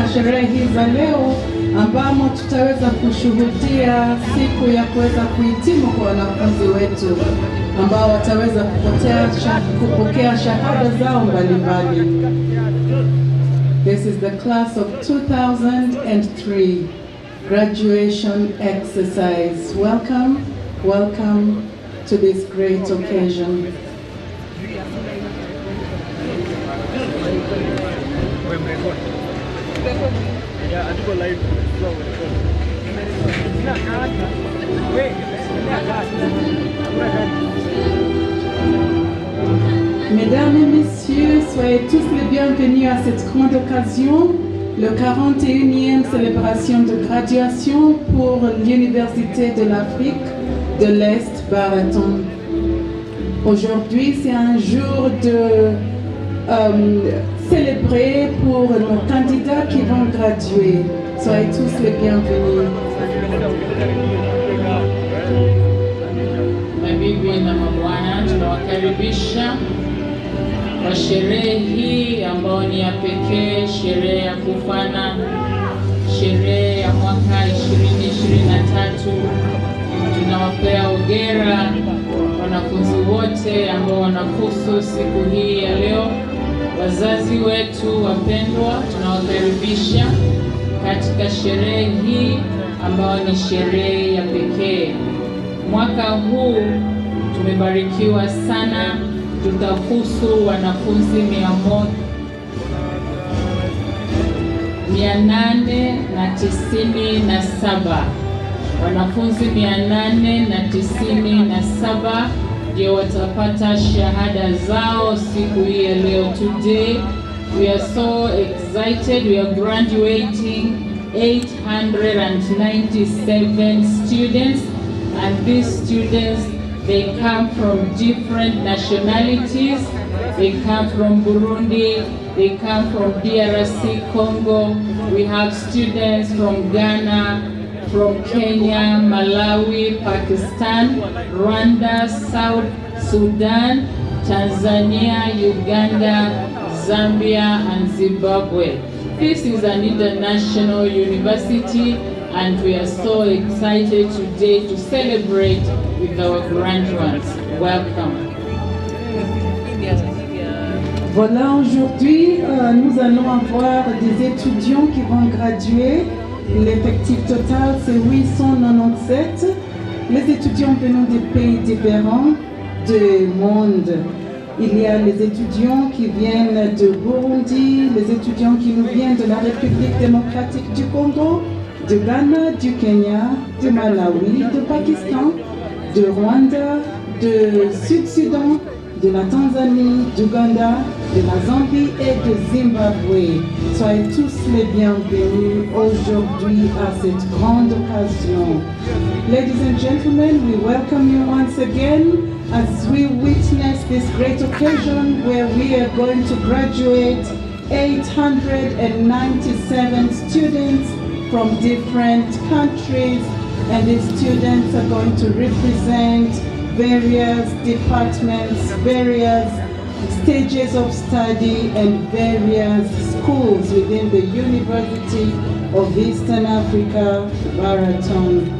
katika sherehe hizi za leo ambamo tutaweza kushuhudia siku ya kuweza kuhitimu kwa wanafunzi wetu ambao wataweza kupokea shahada zao mbalimbali. This is the class of 2003 graduation exercise. Welcome, welcome to this great occasion. Mesdames et messieurs, soyez tous les bienvenus à cette grande occasion, le 41e célébration de graduation pour l'Université de l'Afrique de l'Est Baraton. Aujourd'hui, c'est un jour de célébrer pour nos candidats qui vont graduer. Soyez tous les bienvenus. Mabibi na mabwana, tunawakaribisha kwa sherehe hii ambayo ni ya pekee, sherehe ya kufana, sherehe ya mwaka 2023. Tunawapea hongera wanafunzi wote ambao wanafuzu siku hii ya leo. Wazazi wetu wapendwa, tunawakaribisha katika sherehe hii ambayo ni sherehe ya pekee. Mwaka huu tumebarikiwa sana, tutafuzu wanafunzi 897. Wanafunzi 897 ndio watapata shahada zao siku hii ya leo. Today we are so excited. We are graduating 897 students, and these students, they come from different nationalities. They come from Burundi, they come from DRC Congo. We have students from Ghana, from Kenya, Malawi, Pakistan, Rwanda, South Sudan, Tanzania, Uganda, Zambia, and Zimbabwe. This is an international university, and we are so excited today to celebrate with our graduands. Welcome. Voilà, aujourd'hui, nous allons avoir des étudiants qui vont graduer. L'effectif total, c'est 897. Les étudiants venant des pays différents du monde. Il y a les étudiants qui viennent de Burundi, les étudiants qui nous viennent de la République démocratique du Congo, de Ghana, du Kenya, de Malawi, de Pakistan, de Rwanda, de Sud-Soudan, de la Tanzanie, d'Ouganda, de la Zambie et de Zimbabwe. Soyez tous les bienvenus aujourd'hui à cette grande occasion. Ladies and gentlemen, we welcome you once again as we witness this great occasion where we are going to graduate 897 students from different countries, and these students are going to represent various departments, various stages of study, and various schools within the University of Eastern Africa, Baraton.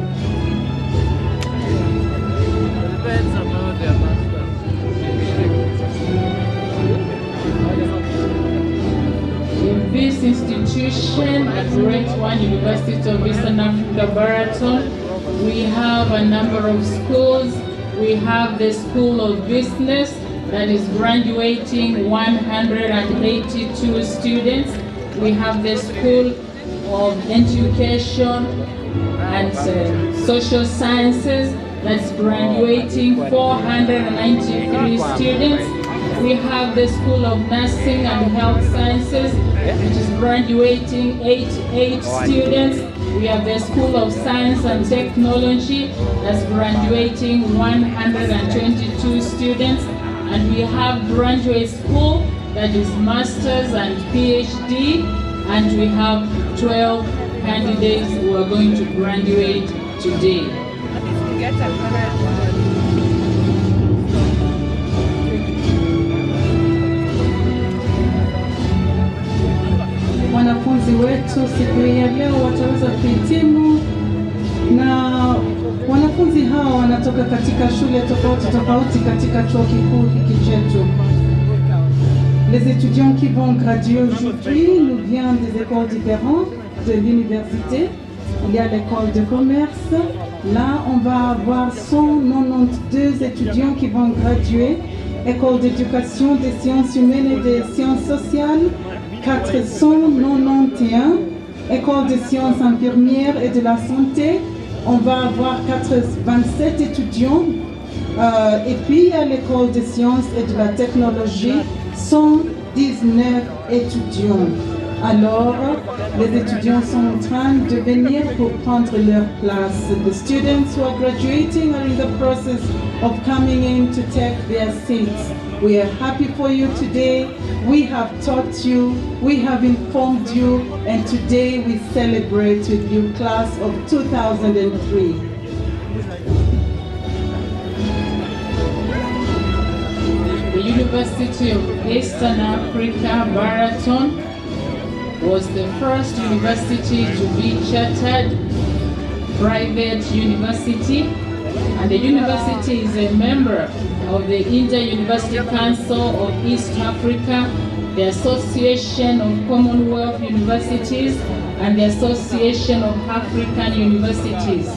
In this institution at Graduands University of Eastern Africa, Baraton, we have a number of schools. We have the School of Business that is graduating 182 students. We have the School of Education and Social Sciences that's graduating 493 students. We have the School of Nursing and Health Sciences, which is graduating 88 students. We have the School of Science and Technology that's graduating 122 students. And we have graduate school that is Masters and PhD, and we have 12 candidates who are going to graduate today. Wanafunzi wetu siku hii ya leo wataweza kuhitimu, na wanafunzi hawa wanatoka katika shule tofauti katika chuo kikuu hiki chetu. Les étudiants qui vont graduer aujourd'hui nous viennent des écoles différentes de l'université. Il y a l'école de commerce. Là, on va avoir 192 étudiants qui vont graduer. École d'éducation, des sciences humaines et des sciences sociales, 491. École de sciences infirmières et de la santé, on va avoir 27 étudiants. Et puis, à l'école de sciences et de la technologie, 119 étudiants. Alors, les étudiants sont en train de venir pour prendre leur place. The students who are graduating are in the process of coming in to take their seats. We are happy for you today. We have taught you, we have informed you, and today we celebrate with you, class of 2003. The University of Eastern Africa, Baraton, was the first university to be chartered private university, and the university is a member of the Inter-University Council of East Africa, the Association of Commonwealth Universities, and the Association of African Universities.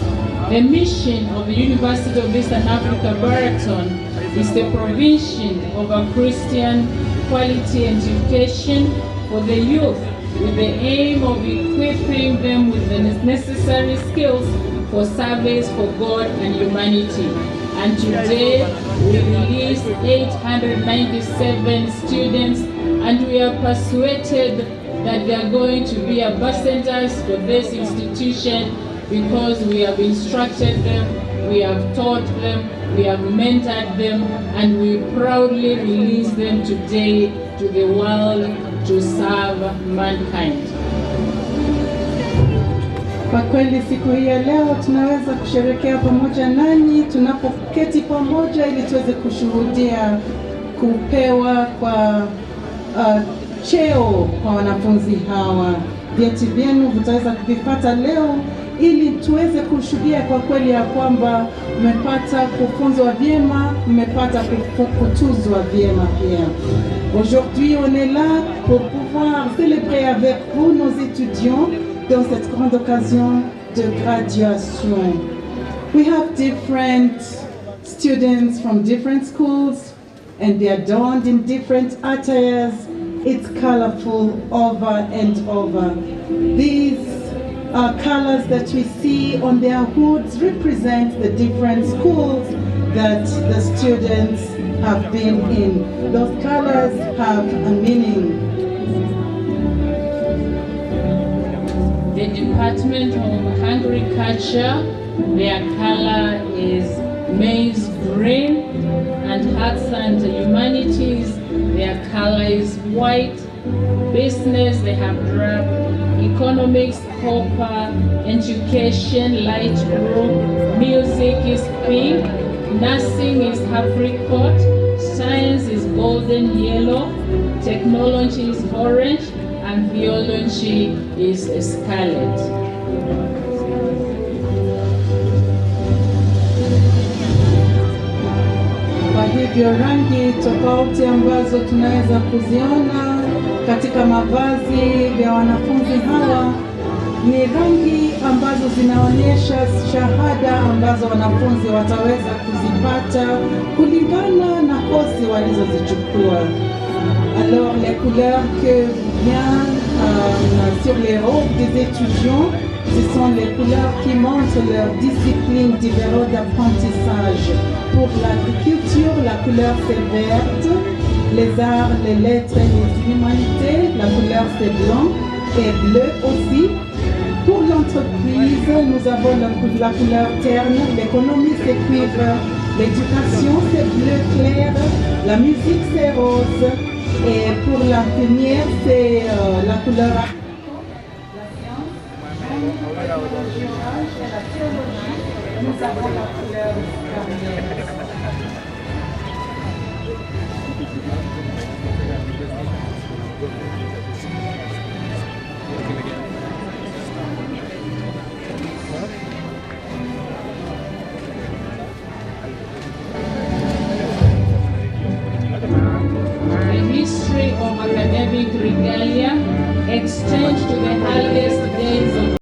The mission of the University of Eastern Africa, Baraton, is the provision of a Christian quality education for the youth, with the aim of equipping them with the necessary skills for service for God and humanity. And today we released 897 students, and we are persuaded that they are going to be ambassadors for this institution, because we have instructed them, we have taught them, we have mentored them, and we proudly release them today to the world to serve mankind. Kwa kweli siku hii ya leo tunaweza kusherehekea pamoja nanyi tunapoketi pamoja ili tuweze kushuhudia kupewa kwa cheo kwa wanafunzi hawa. Vyeti vyenu vitaweza kuvipata leo ili tuweze kushuhudia kwa kweli ya kwamba mmepata kufunzwa vyema, mmepata kutuzwa vyema pia. Aujourd'hui, on est là pour pouvoir célébrer avec vous nos étudiants dans cette grande occasion de graduation. We have different students from different schools, and they are donned in different attires. It's colorful over and over. These colors that we see on their hoods represent the different schools that the students have been in. Those colors have a meaning. The Department of Agriculture, their color is maize green, and Arts and Humanities, their color is white. Business, they have drab. Economics, copper. Education, light blue. Music is pink. Nursing is apricot. Science is golden yellow. Technology is orange. And theology is scarlet. Kwa hivyo rangi tofauti ambazo tunaweza kuziona katika mavazi ya wanafunzi hawa ni rangi ambazo zinaonyesha shahada ambazo wanafunzi wataweza kuzipata kulingana na kozi walizozichukua. Alors les couleurs que viennent sur les robes des étudiants, ce sont les couleurs qui montrent leur discipline différente d'apprentissage. Pour l'agriculture, la couleur c'est verte, les arts, les lettres et les humanités, la couleur c'est blanc et bleu aussi. Pour l'entreprise, nous avons la couleur terne, l'économie c'est cuivre, l'éducation c'est bleu clair, la musique c'est rose. Et pour l'infirmière, c'est la couleur la science, la théologie, nous avons la couleur carrière. academic regalia, extend to the earliest days of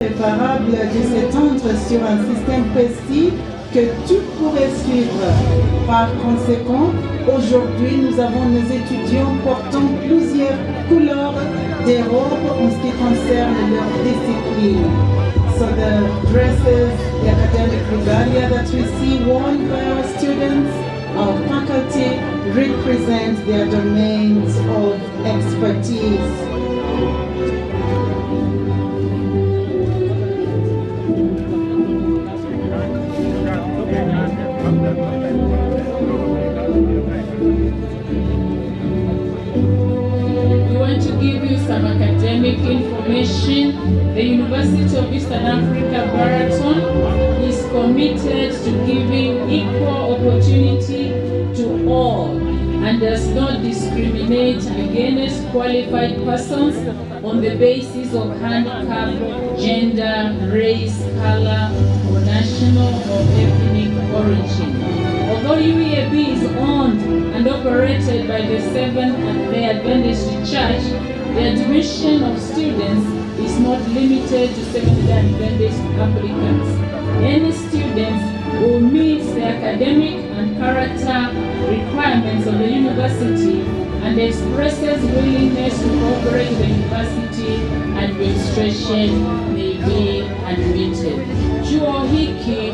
préférable de s'étendre sur un système précis que tout pourrait suivre. Par conséquent, aujourd'hui, nous avons nos étudiants portant plusieurs couleurs des robes en ce qui concerne leur discipline. So the dresses, the academic regalia that we see worn by our students, our faculty, represent their domains of expertise. We want to give you some academic information. The University of Eastern Africa, Baraton, is committed to giving equal opportunity to all and does not discriminate against qualified persons on the basis of handicap, gender, race, color, or national or ethnic origin. Although UEAB is owned and operated by the Seventh-day Adventist Church, the admission of students is not limited to Seventh-day Adventist applicants. Any students who meet the academic and character requirements of the university and expresses willingness to cooperate with the university administration may be admitted. Chuo hiki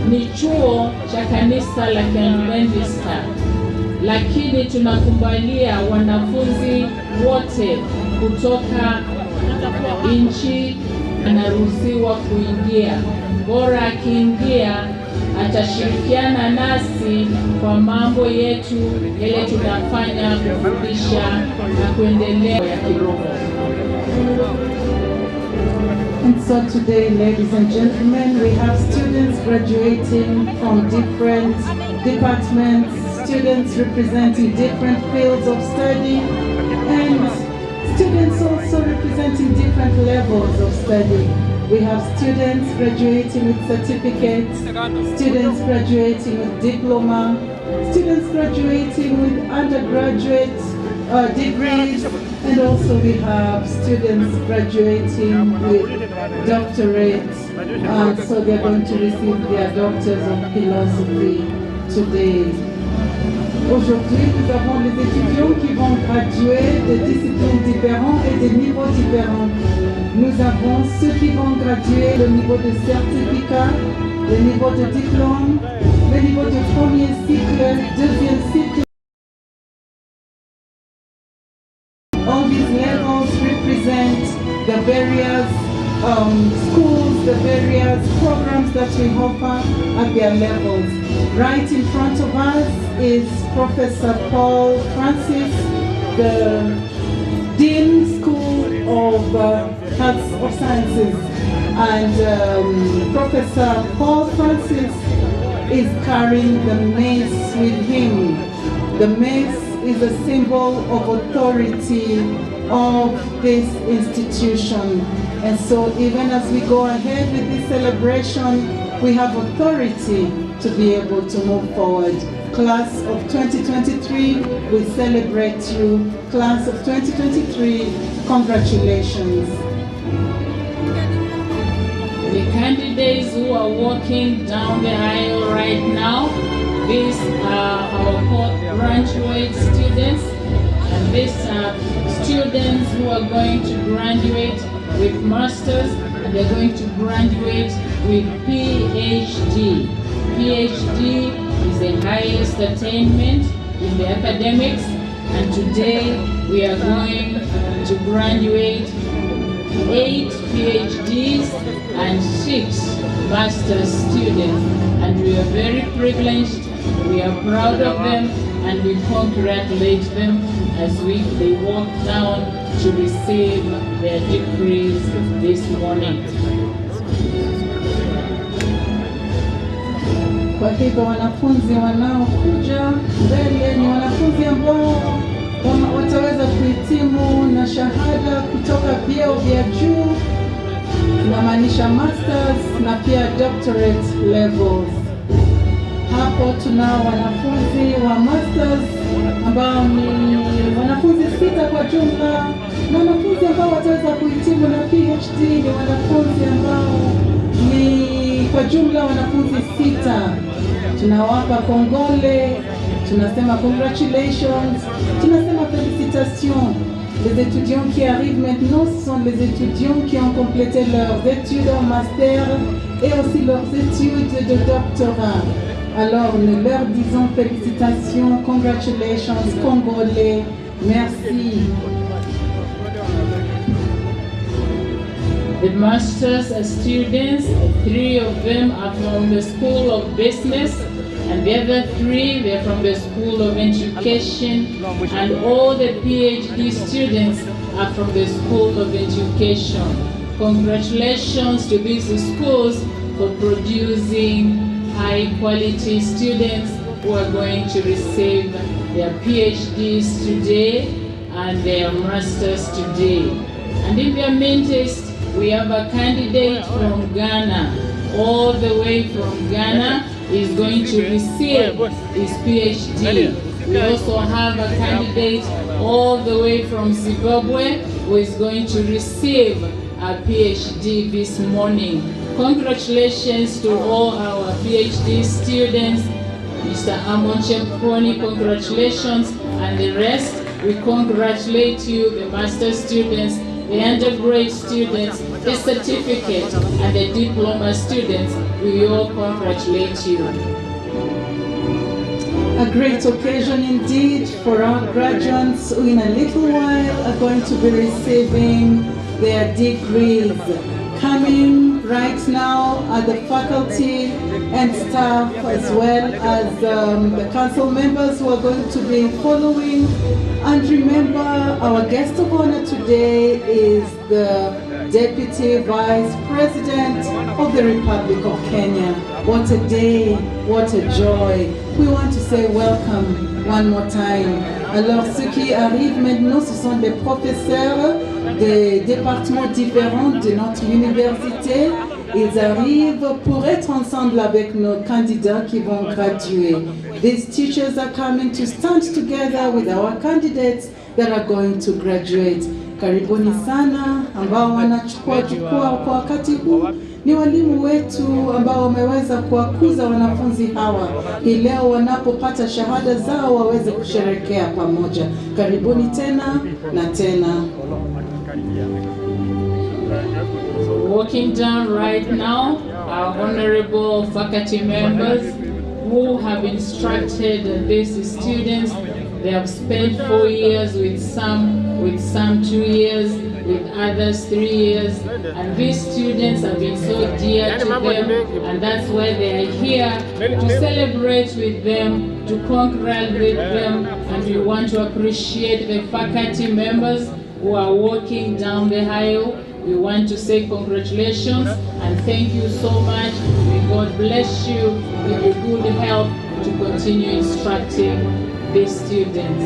ni chuo cha kanisa la Kiadventista, lakini tunakumbalia wanafunzi wote kutoka nchi anaruhusiwa kuingia. Bora akiingia atashirikiana nasi kwa mambo yetu yale tunafanya kufundisha na kuendelea ya kiroho. And so today, ladies and gentlemen, we have students graduating from different departments, students representing different fields of study, and students also representing different levels of study. We have students graduating with certificates, students graduating with diploma, students graduating with undergraduate degrees, and also we have students graduating with doctorates. So they're going to receive their doctors of philosophy today. Aujourd'hui, nous avons des étudiants qui vont graduer de disciplines différentes et de niveaux différents. Nous avons ceux qui vont graduer le niveau de certificat, le niveau de diplôme, le niveau de premier cycle, deuxième cycle. All these levels represent the various schools, the various programs that we offer at their levels. Right in front of us is Professor Paul Francis, the Dean School of Arts of Sciences. And Professor Paul Francis is carrying the mace with him. The mace is a symbol of authority of this institution. And so even as we go ahead with this celebration, we have authority to be able to move forward. Class of 2023, we celebrate you. Class of 2023, congratulations. The candidates who are walking down the aisle right now, these are our graduate students, and these are students who are going to graduate with masters, and they're going to graduate with PhD. PhD is the highest attainment in the academics, and today we are going to graduate 8 PhDs and 6 master's students, and we are very privileged, we are proud of them, and we congratulate them as they walk down to receive their degrees this morning. Kwa hivyo wanafunzi wanaokuja mbele ni wanafunzi ambao wataweza kuhitimu na shahada kutoka vyeo vya juu, tunamaanisha masters na pia doctorate levels. Hapo tunao wanafunzi wa masters ambao ni wanafunzi 6 kwa jumla, na wanafunzi ambao wataweza kuhitimu na PhD ni wanafunzi ambao ni kwa jumla wanafunzi 6. Tunawapa kongole, tunasema congratulations, tunasema félicitations. Les étudiants qui arrivent maintenant sont les étudiants qui ont complété leurs études en master et aussi leurs études de doctorat. Alors nous leur disons félicitations, congratulations, congolais, merci. The master's students, 3 of them are from the School of Business, and the other 3, they're from the School of Education, and all the PhD students are from the School of Education. Congratulations to these schools for producing high-quality students who are going to receive their PhDs today and their masters today. And in their main test, we have a candidate from Ghana, all the way from Ghana, is going to receive his PhD. We also have a candidate all the way from Zimbabwe who is going to receive a PhD this morning. Congratulations to all our PhD students. Mr. Amon Chepkoni, congratulations, and the rest, we congratulate you, the master students, the undergrad students, the certificate, and the diploma students. We all congratulate you. A great occasion indeed for our graduates who in a little while are going to be receiving their degrees. Coming right now are the faculty and staff, as well as the council members who are going to be following. And remember, our guest of honor today is the Deputy Vice President of the Republic of Kenya. What a day, what a joy. We want to say welcome one more time. Alors, ceux qui arrivent maintenant, ce sont des professeurs des départements différents de notre université. Ils arrivent pour être ensemble avec nos candidats qui vont graduer. These teachers are coming to stand together with our candidates that are going to graduate. Karibuni sana ambao wanachukua jukwaa kwa wakati huu. Ni walimu wetu ambao wameweza kuwakuza wanafunzi hawa. Hii leo wanapopata shahada zao waweze kusherehekea pamoja. Karibuni tena na tena. Walking down right now, our honorable faculty members who have instructed these students. They have spent 4 years with some 2 years, with others 3 years, and these students have been so dear to them, and that's why they are here to celebrate with them, to congratulate them, and we want to appreciate the faculty members who are walking down the aisle. We want to say congratulations and thank you so much. May God bless you with your good health to continue instructing these students.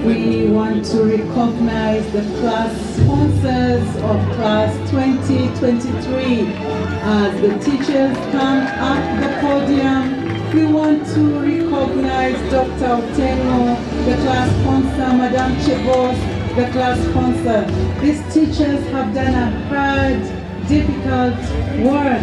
We want to recognize the class sponsors of class 2023. As the teachers come up the podium, we want to recognize Dr. Otengo, the class sponsor, Madame Chebos, the class sponsor. These teachers have done a hard, difficult work,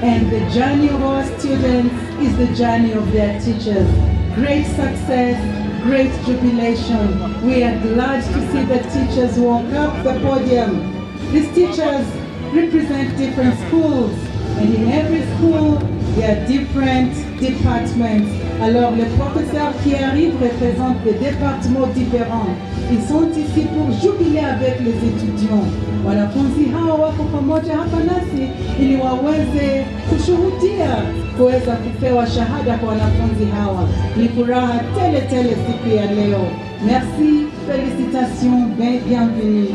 and the journey of our students is the journey of their teachers. Great success, great jubilation. We are glad to see the teachers walk up the podium. These teachers represent different schools, and in every school, there are different departments. Alors, les professeurs qui arrivent représentent des départements différents. Ils sont ici pour jubiler avec les étudiants. Wanafunzi hawa wako pamoja hapa nasi ili waweze kushuhudia kuweza kupewa shahada kwa wanafunzi hawa. Ni furaha tele tele siku ya leo. Merci, félicitations, bienvenue.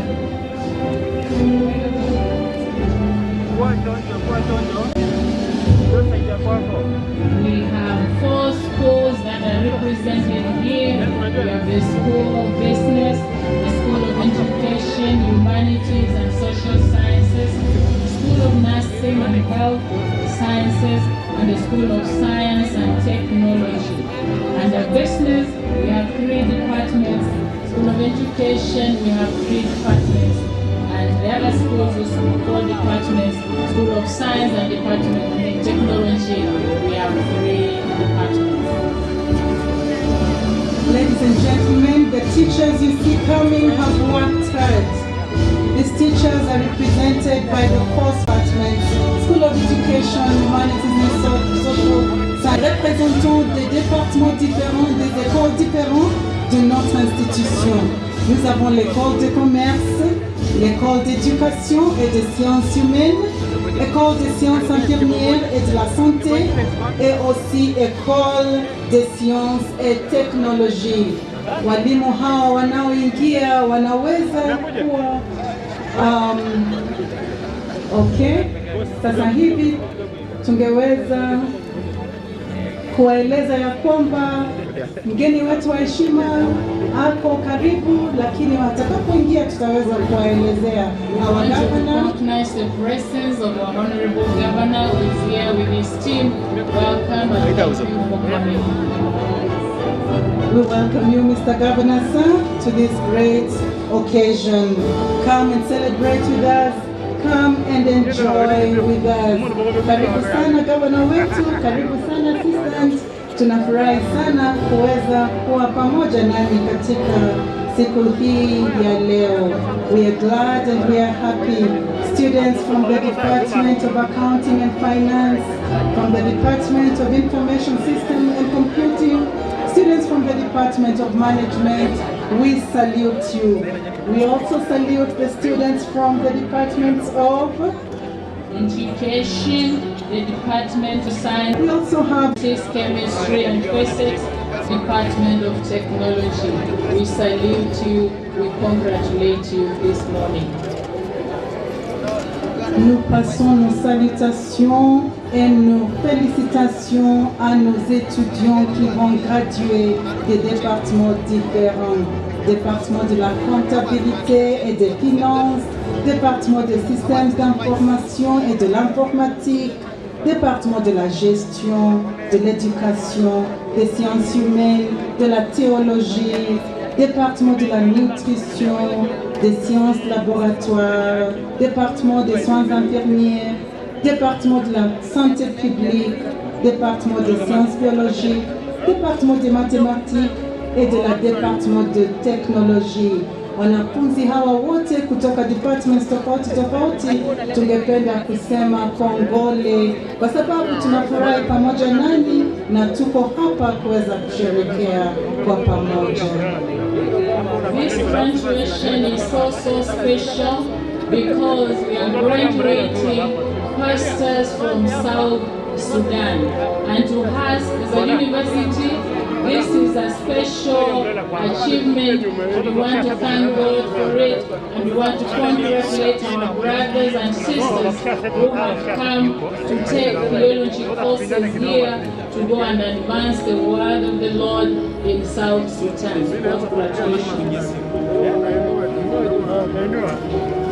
We have 4 schools that are represented here. We have the School of Business, the School of Education, Humanities and Social Sciences, the School of Nursing and Health Sciences, and the School of Science and Technology. Under Business, we have 3 departments. School of Education, we have 3 departments. And the other schools is 4 departments. School of Science and Department of Technology, we have 3 departments. Ladies and gentlemen, the teachers you see coming have worked hard. These teachers are represented by the 4 departments, School of Education, Humanities and Social Sciences, représentant des départements différents, des écoles différentes de notre institution. Nous avons l'école de commerce, l'école d'éducation et de sciences humaines, école de sciences infirmières et de la santé, et aussi école de sciences et technologie. Walimu hawa wanaoingia wanaweza kuwa okay. Sasa hivi tungeweza kuwaeleza ya kwamba mgeni wetu wa heshima ako karibu, lakini watakapoingia tutaweza kuwaelezea. Our governor recognize the presence of our honorable governor who is here with his team. Welcome and thank you for coming. We welcome you, Mr. Governor, sir, to this great occasion. Come and celebrate with us. Come and enjoy with us. Karibu sana governor wetu, karibu sana assistant. Tunafurahi sana kuweza kuwa pamoja nami katika siku hii ya leo. We are glad and we are happy. Students from the Department of Accounting and Finance, from the Department of Information System and Computing, students from the Department of Management, we salute you. We also salute the students from the Departments of Education, the Department of Science, we also have Chemistry and Physics, Department of Technology. We salute you, we congratulate you this morning. Nous passons nos salutations et nos félicitations à nos étudiants qui vont graduer des départements différents. Département de la comptabilité et des finances, département des systèmes d'information et de l'informatique, département de la gestion, de l'éducation, des sciences humaines, de la théologie, département de la nutrition, des sciences laboratoires, département des soins infirmiers, département de la santé publique, département des sciences biologiques, département des mathématiques et de la département de technologie. Wanafunzi hawa wote kutoka departments tofauti tofauti, tungependa kusema kongole kwa sababu tunafurahi pamoja nanyi na tuko hapa kuweza kusherehekea kwa pamoja. This graduation is so special because we are graduating pastors from South Sudan, and to us as a university, this is a special achievement. We want to thank God for it, and we want to congratulate our brothers and sisters who have come to take theology courses here to go and advance the word of the Lord in South Sudan. Congratulations.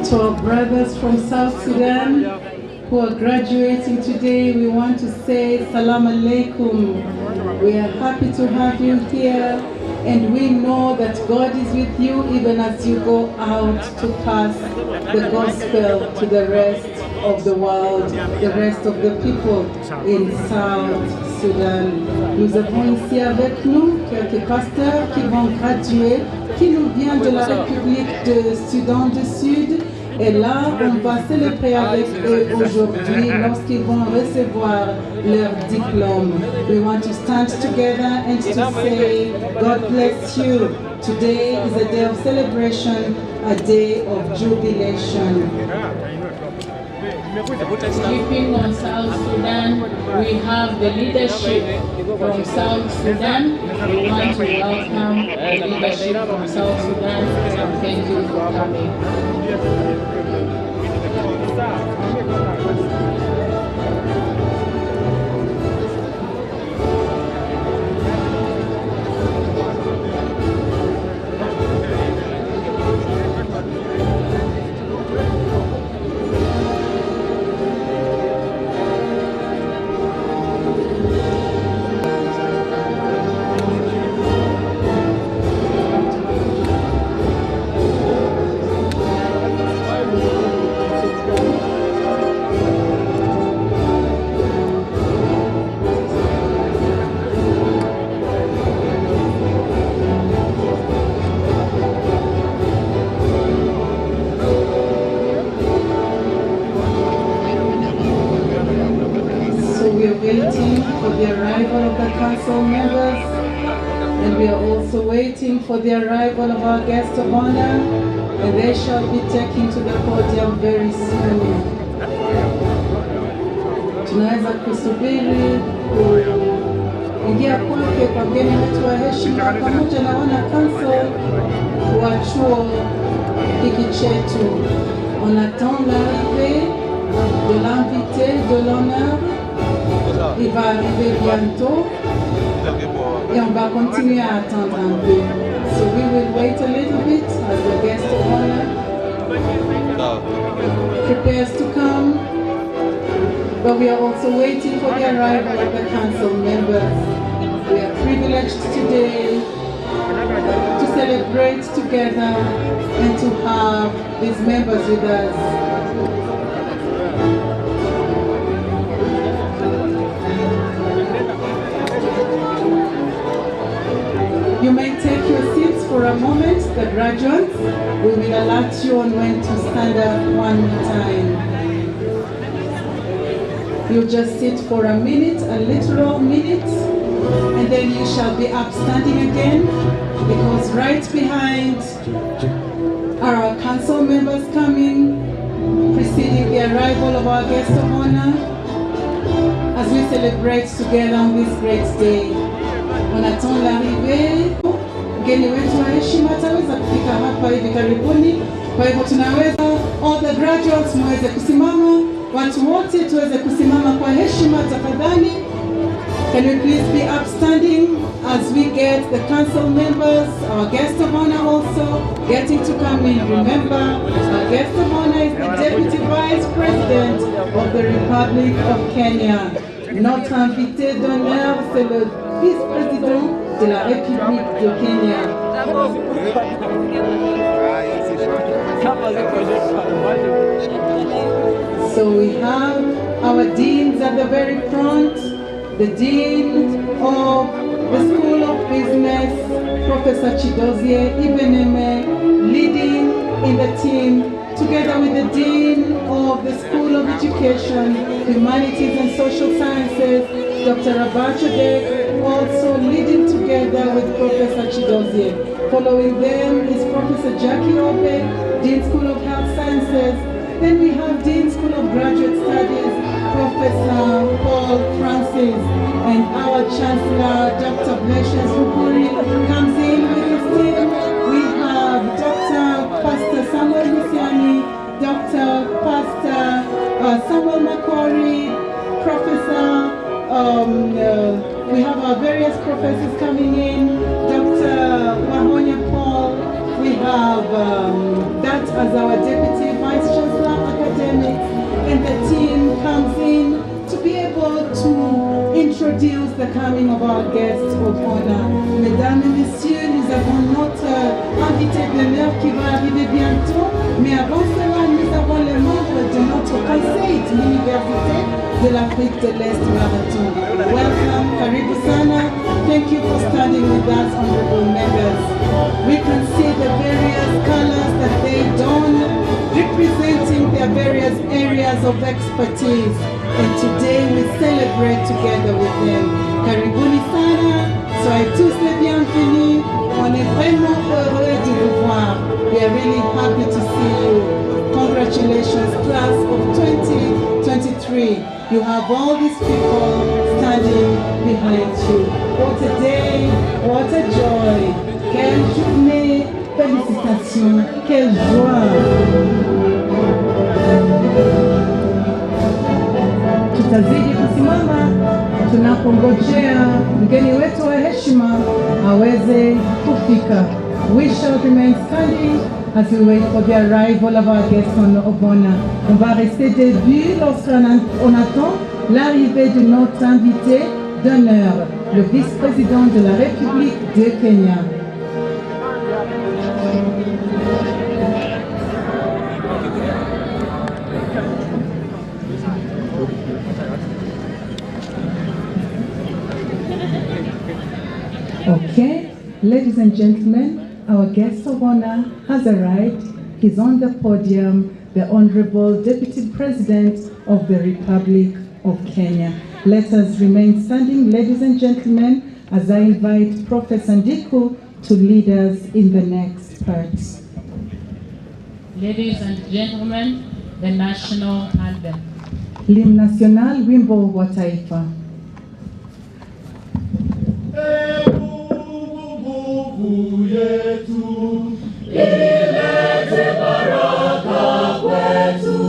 To our brothers from South Sudan, who are graduating today, we want to say Salam Alaikum. We are happy to have you here, and we know that God is with you even as you go out to pass the gospel to the rest of the world, the rest of the people in South Sudan. Nous avons ici avec nous quelques pasteurs qui vont graduer, qui nous viennent de la République de Soudan du Sud. Et là, on va célébrer avec eux aujourd'hui lorsqu'ils vont recevoir leur diplôme. We want to stand together and to say, God bless you. Today is a day of celebration, a day of jubilation. Speaking on South Sudan, we have the leadership from South Sudan. We want to welcome the leadership from South Sudan and thank you for coming. Waiting for the arrival of our guest of honor, and they shall be taken to the podium very soon. Tunaweza kusubiri kuingia kwake kwa mgeni wetu wa heshima pamoja na wana council wa chuo hiki chetu. On attend l'arrivée de l'invité de l'honneur. Il va arriver bientôt. Et on va continuer à attendre un peu. So we will wait a little bit as the guest of honor prepares to come. But we are also waiting for the arrival of the council members. We are privileged today to celebrate together and to have these members with us. You may take your seats for a moment, the graduates. We will alert you on when to stand up one more time. You just sit for a minute, a literal minute, and then you shall be up standing again, because right behind are our council members coming, preceding the arrival of our guest of honor, as we celebrate together on this great day. On attend l'arrivée. Mgeni wetu wa heshima ataweza kufika hapa hivi karibuni. Kwa hivyo tunaweza all the graduates muweze kusimama, watu wote tuweze kusimama kwa heshima tafadhali. Can we please be upstanding as we get the council members, our guest of honor also getting to come in. Remember, our guest of honor is the Deputy Vice President of the Republic of Kenya. Notre invité d'honneur, c'est le vice-président de la République de Kenya. So we have our deans at the very front, the Dean of the School of Business, Professor Chidozie Ibeneme, leading in the team, together with the Dean of the School of Education, Humanities and Social Sciences, Dr. Abachade, also leading together with Professor Chidozie. Following them is Professor Jackie Obe, Dean School of Health Sciences. Then we have Dean School of Graduate Studies, Professor Paul Francis, and our Chancellor, Dr. Blasius Rukuri, comes in with his team. We have Dr. Pastor Samuel Luciani, Dr. Pastor Samuel Makori, Professor, we have our various professors coming in, Dr. Wahonya Paul, we have that as our Deputy Vice Chancellor Academics, and the team comes in to be able to introduce the coming of our guests of honor. Mesdames et messieurs, nous avons notre invité d'honneur qui va arriver bientôt, mais avant cela, nous avons les membres de notre conseil de l'Université de l'Afrique de l'Est Baraton. Welcome, karibu sana. Thank you for standing with us, honorable members. We can see the various colors that they don, representing their various areas of expertise. And today we celebrate together with them. Karibuni sana, soyez tous les bienvenus. On est vraiment heureux de vous voir. We are really happy to see you. Congratulations, class of 2023. You have all these people standing behind you. What a day, what a joy. Quelle journée, félicitations, quelle joie. Tutazidi kusimama tunapongojea mgeni wetu wa heshima aweze kufika. We shall remain standing as we wait for the arrival of our guests of honor. On va rester debout lorsqu'on attend l'arrivée de notre invité d'honneur, le vice-président de la République de Kenya. Okay, ladies and gentlemen, our guest of honor has arrived. He's on the podium, the Honorable Deputy President of the Republic of Kenya. Let us remain standing, ladies and gentlemen, as I invite Professor Ndiku to lead us in the next part. Ladies and gentlemen, the national anthem. Hymn national, wimbo wa taifa. Ilete baraka kwetu,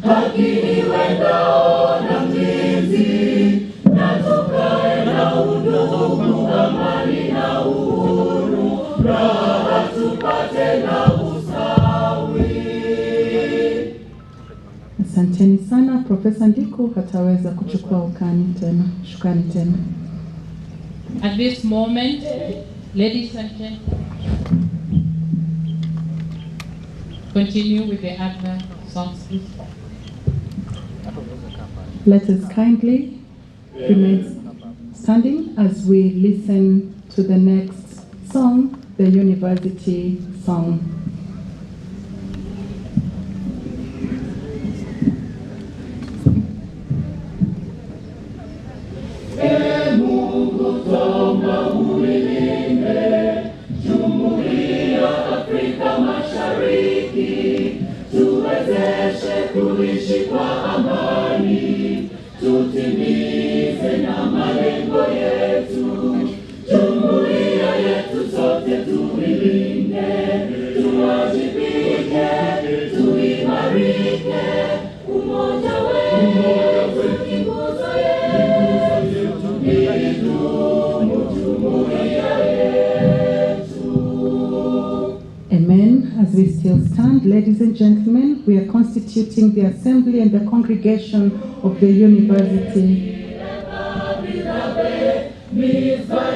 haki iwe ngao na mlinzi, na tukae na udugu, amani na uhuru, raha tupate na usawi. Asanteni sana. Profesa Ndiku hataweza kuchukua shukani tena. At this moment, ladies and gentlemen, continue with the other songs. Let us kindly remain standing as we listen to the next song, the University Song. Toma ulilinde Jumuiya Afrika Mashariki, tuwezeshe kuishi kwa amani, tutimize na malengo yetu. Jumuiya yetu sote tuilinde, tuwajibike, tuimarike, umoja wetu ni nguzo yetu, idumu jumuiya yetu. Amen. As we still stand, ladies and gentlemen, we are constituting the assembly and the congregation of the university.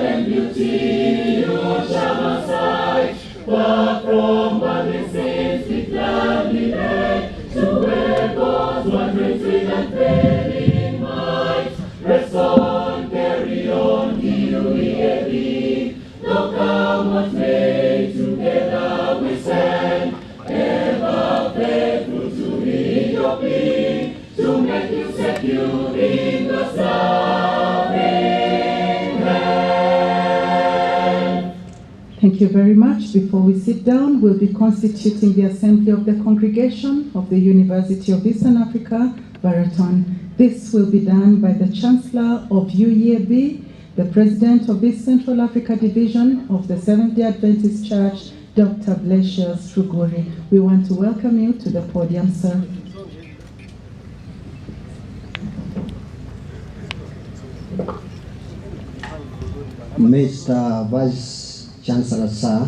And beauty, you shall not sight. Far from worldly sins, we gladly led to where God's wondrous with unfailing might. Press on, carry on, here we be. Though come what may, together we stand, ever faithful to meet your plea, to make you secure in the salvation. Thank you very much. Before we sit down, we'll be constituting the assembly of the congregation of the University of Eastern Africa, Baraton. This will be done by the Chancellor of UEAB, the President of East Central Africa Division of the Seventh-day Adventist Church, Dr. Blasius Ruguri. We want to welcome you to the podium, sir. Mr. Vice Chancellor, sir,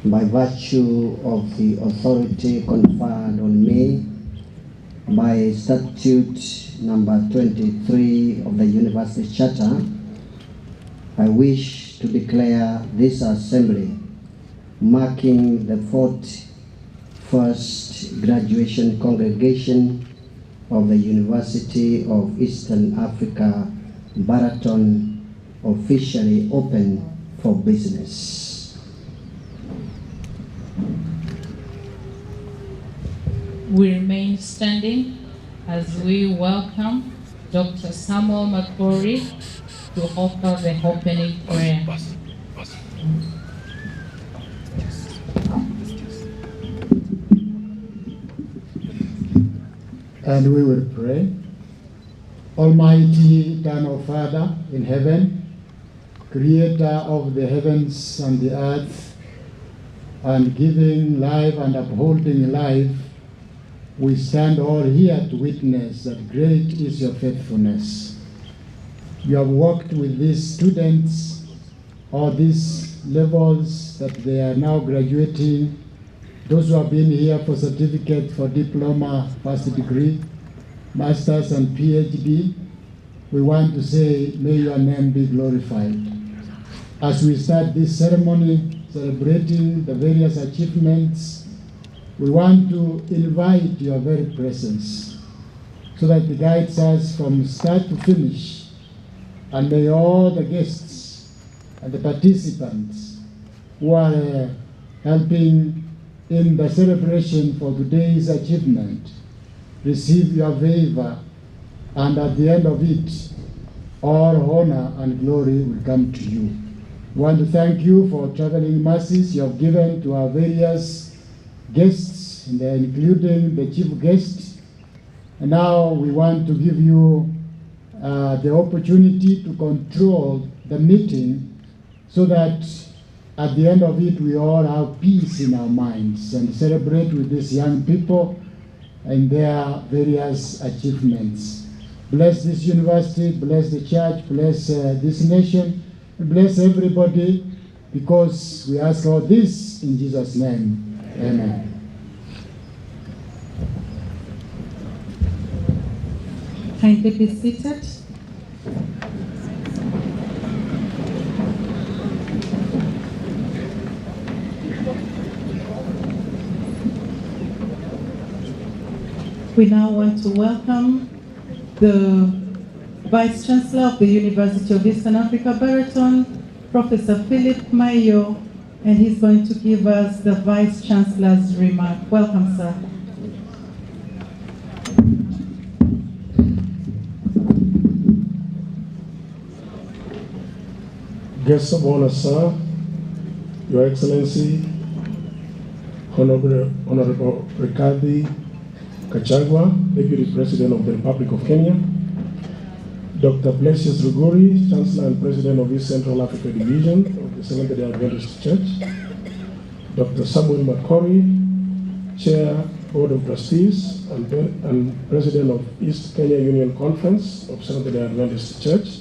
by virtue of the authority conferred on me by Statute number 23 of the University Charter, I wish to declare this assembly marking the 41st graduation congregation of the University of Eastern Africa, Baraton, officially open for business. We remain standing as we welcome Dr. Samuel Makori to offer the opening prayer. And we will pray. Almighty eternal Father in heaven, creator of the heavens and the earth, and giving life and upholding life, we stand all here to witness that great is your faithfulness. You have worked with these students, all these levels that they are now graduating, those who have been here for certificate, for diploma, first degree, master's and PhD. We want to say, may your name be glorified. As we start this ceremony, celebrating the various achievements, we want to invite your very presence so that it guides us from start to finish. And may all the guests and the participants who are helping in the celebration for today's achievement receive your favor, and at the end of it, all honor and glory will come to you. We want to thank you for traveling mercies you have given to our various guests, including the chief guest. And now we want to give you the opportunity to control the meeting so that at the end of it we all have peace in our minds and celebrate with these young people and their various achievements. Bless this university, bless the church, bless this nation, and bless everybody, because we ask all this in Jesus' name. Amen. Kindly be seated. We now want to welcome the Vice Chancellor of the University of Eastern Africa, Baraton, Professor Philip Mayo, and he's going to give us the Vice Chancellor's remark. Welcome, sir. Guests of honor, sir, Your Excellency, Honorable Rigathi Gachagua, Deputy President of the Republic of Kenya, Dr. Blasius Ruguri, Chancellor and President of East Central Africa Division of the Seventh-day Adventist Church, Dr. Samuel Makori, Chair, Board of Trustees and President of East Kenya Union Conference of Seventh-day Adventist Church,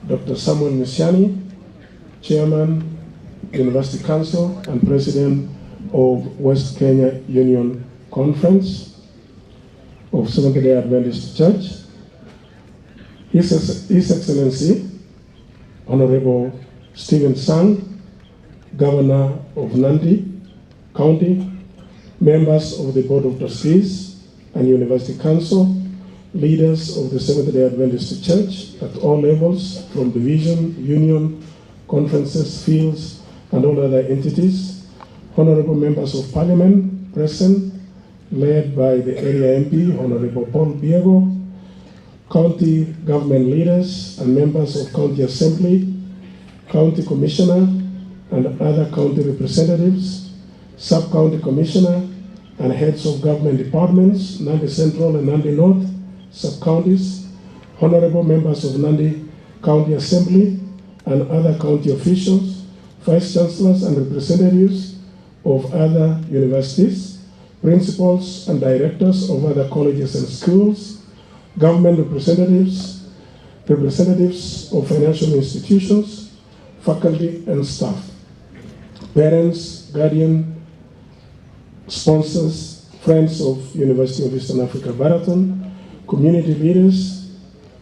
Dr. Samuel Misiani, Chairman, University Council and President of West Kenya Union Conference of Seventh-day Adventist Church, His Excellency, Honorable Stephen Sang, Governor of Nandi County, members of the Board of Trustees and University Council, leaders of the Seventh-day Adventist Church at all levels, from division, union, conferences, fields, and all other entities, honorable members of Parliament present, led by the area MP, Honorable Paul Biego, county government leaders and members of county assembly, county commissioner and other county representatives, sub-county commissioner and heads of government departments, Nandi Central and Nandi North, sub-counties, honorable members of Nandi County Assembly and other county officials, vice chancellors and representatives of other universities, principals and directors of other colleges and schools, government representatives of financial institutions, faculty and staff. parents, guardians, sponsors, friends of University of Eastern Africa, Baraton, community leaders,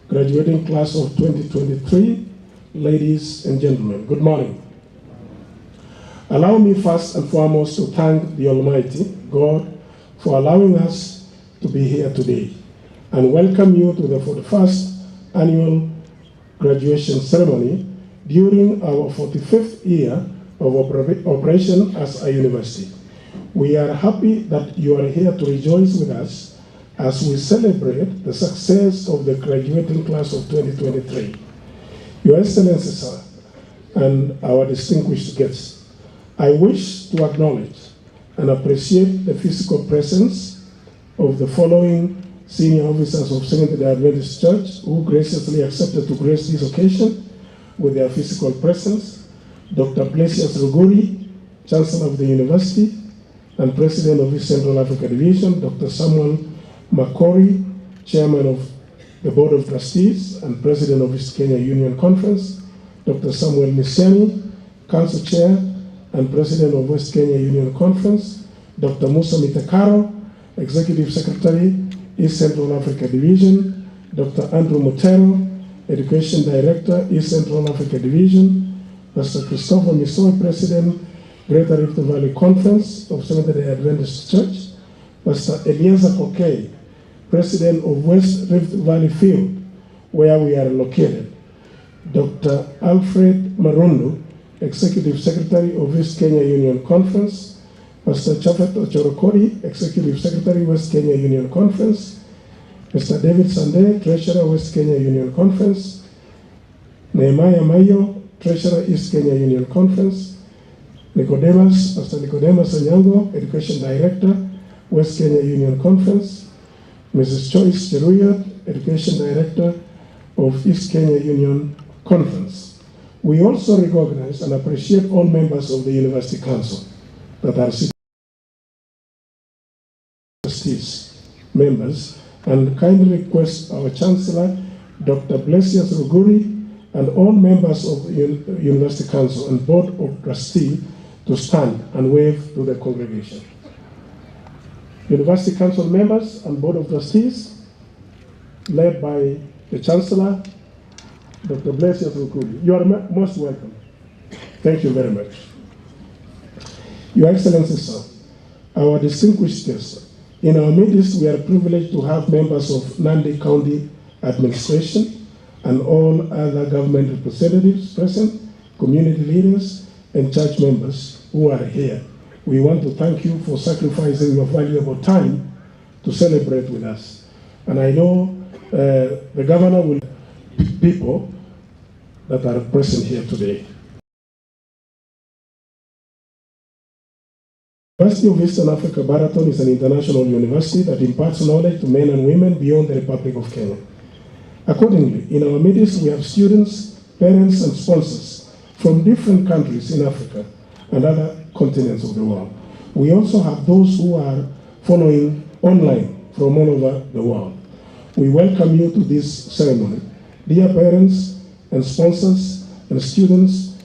graduating class of 2023, ladies and gentlemen, good morning. Allow me first and foremost to thank the Almighty God for allowing us to be here today and welcome you to the 41st annual graduation ceremony during our 45th year of operation as a university. We are happy that you are here to rejoice with us as we celebrate the success of the graduating class of 2023. Your Excellency, sir, and our distinguished guests, I wish to acknowledge and appreciate the physical presence of the following senior officers of Seventh-day Adventist Church who graciously accepted to grace this occasion with their physical presence: Dr. Blasius Ruguri, Chancellor of the University and President of East Central Africa Division; Dr. Samuel Makori, Chairman of the Board of Trustees and President of East Kenya Union Conference; Dr. Samuel Miseni, Council Chair and President of West Kenya Union Conference; Dr. Musa Mitakaro, Executive Secretary, East Central Africa Division; Dr. Andrew Mutero, Education Director, East Central Africa Division; Pastor Christopher Misoi, President, Greater Rift Valley Conference of Seventh-day Adventist Church; Pastor Eliezer Kokei, President of West Rift Valley Field, where we are located; Dr. Alfred Marundu, Executive Secretary of East Kenya Union Conference; Pastor Chafet Ochorokori, Executive Secretary, West Kenya Union Conference; Mr. David Sande, Treasurer, West Kenya Union Conference; Nehemiah Mayo, Treasurer, East Kenya Union Conference; Pastor Nicodemus Anyango, Education Director, West Kenya Union Conference; Mrs. Joyce Cheruyat, Education Director of East Kenya Union Conference. We also recognize and appreciate all members of the University Council that are trustees, members, and kindly request our Chancellor, Dr. Blasius Ruguri, and all members of the University Council and Board of Trustees to stand and wave to the congregation. University Council members and Board of Trustees, led by the Chancellor, Dr. Blasius Ruguri, you are most welcome. Thank you very much. Your Excellency, sir, our distinguished guests, in our midst we are privileged to have members of Nandi County Administration and all other government representatives present, community leaders, and church members who are here. We want to thank you for sacrificing your valuable time to celebrate with us. And I know the governor will people that are present here today. University of Eastern Africa, Baraton is an international university that imparts knowledge to men and women beyond the Republic of Kenya. Accordingly, in our midst, we have students, parents, and sponsors from different countries in Africa and other continents of the world. We also have those who are following online from all over the world. We welcome you to this ceremony. Dear parents and sponsors and students,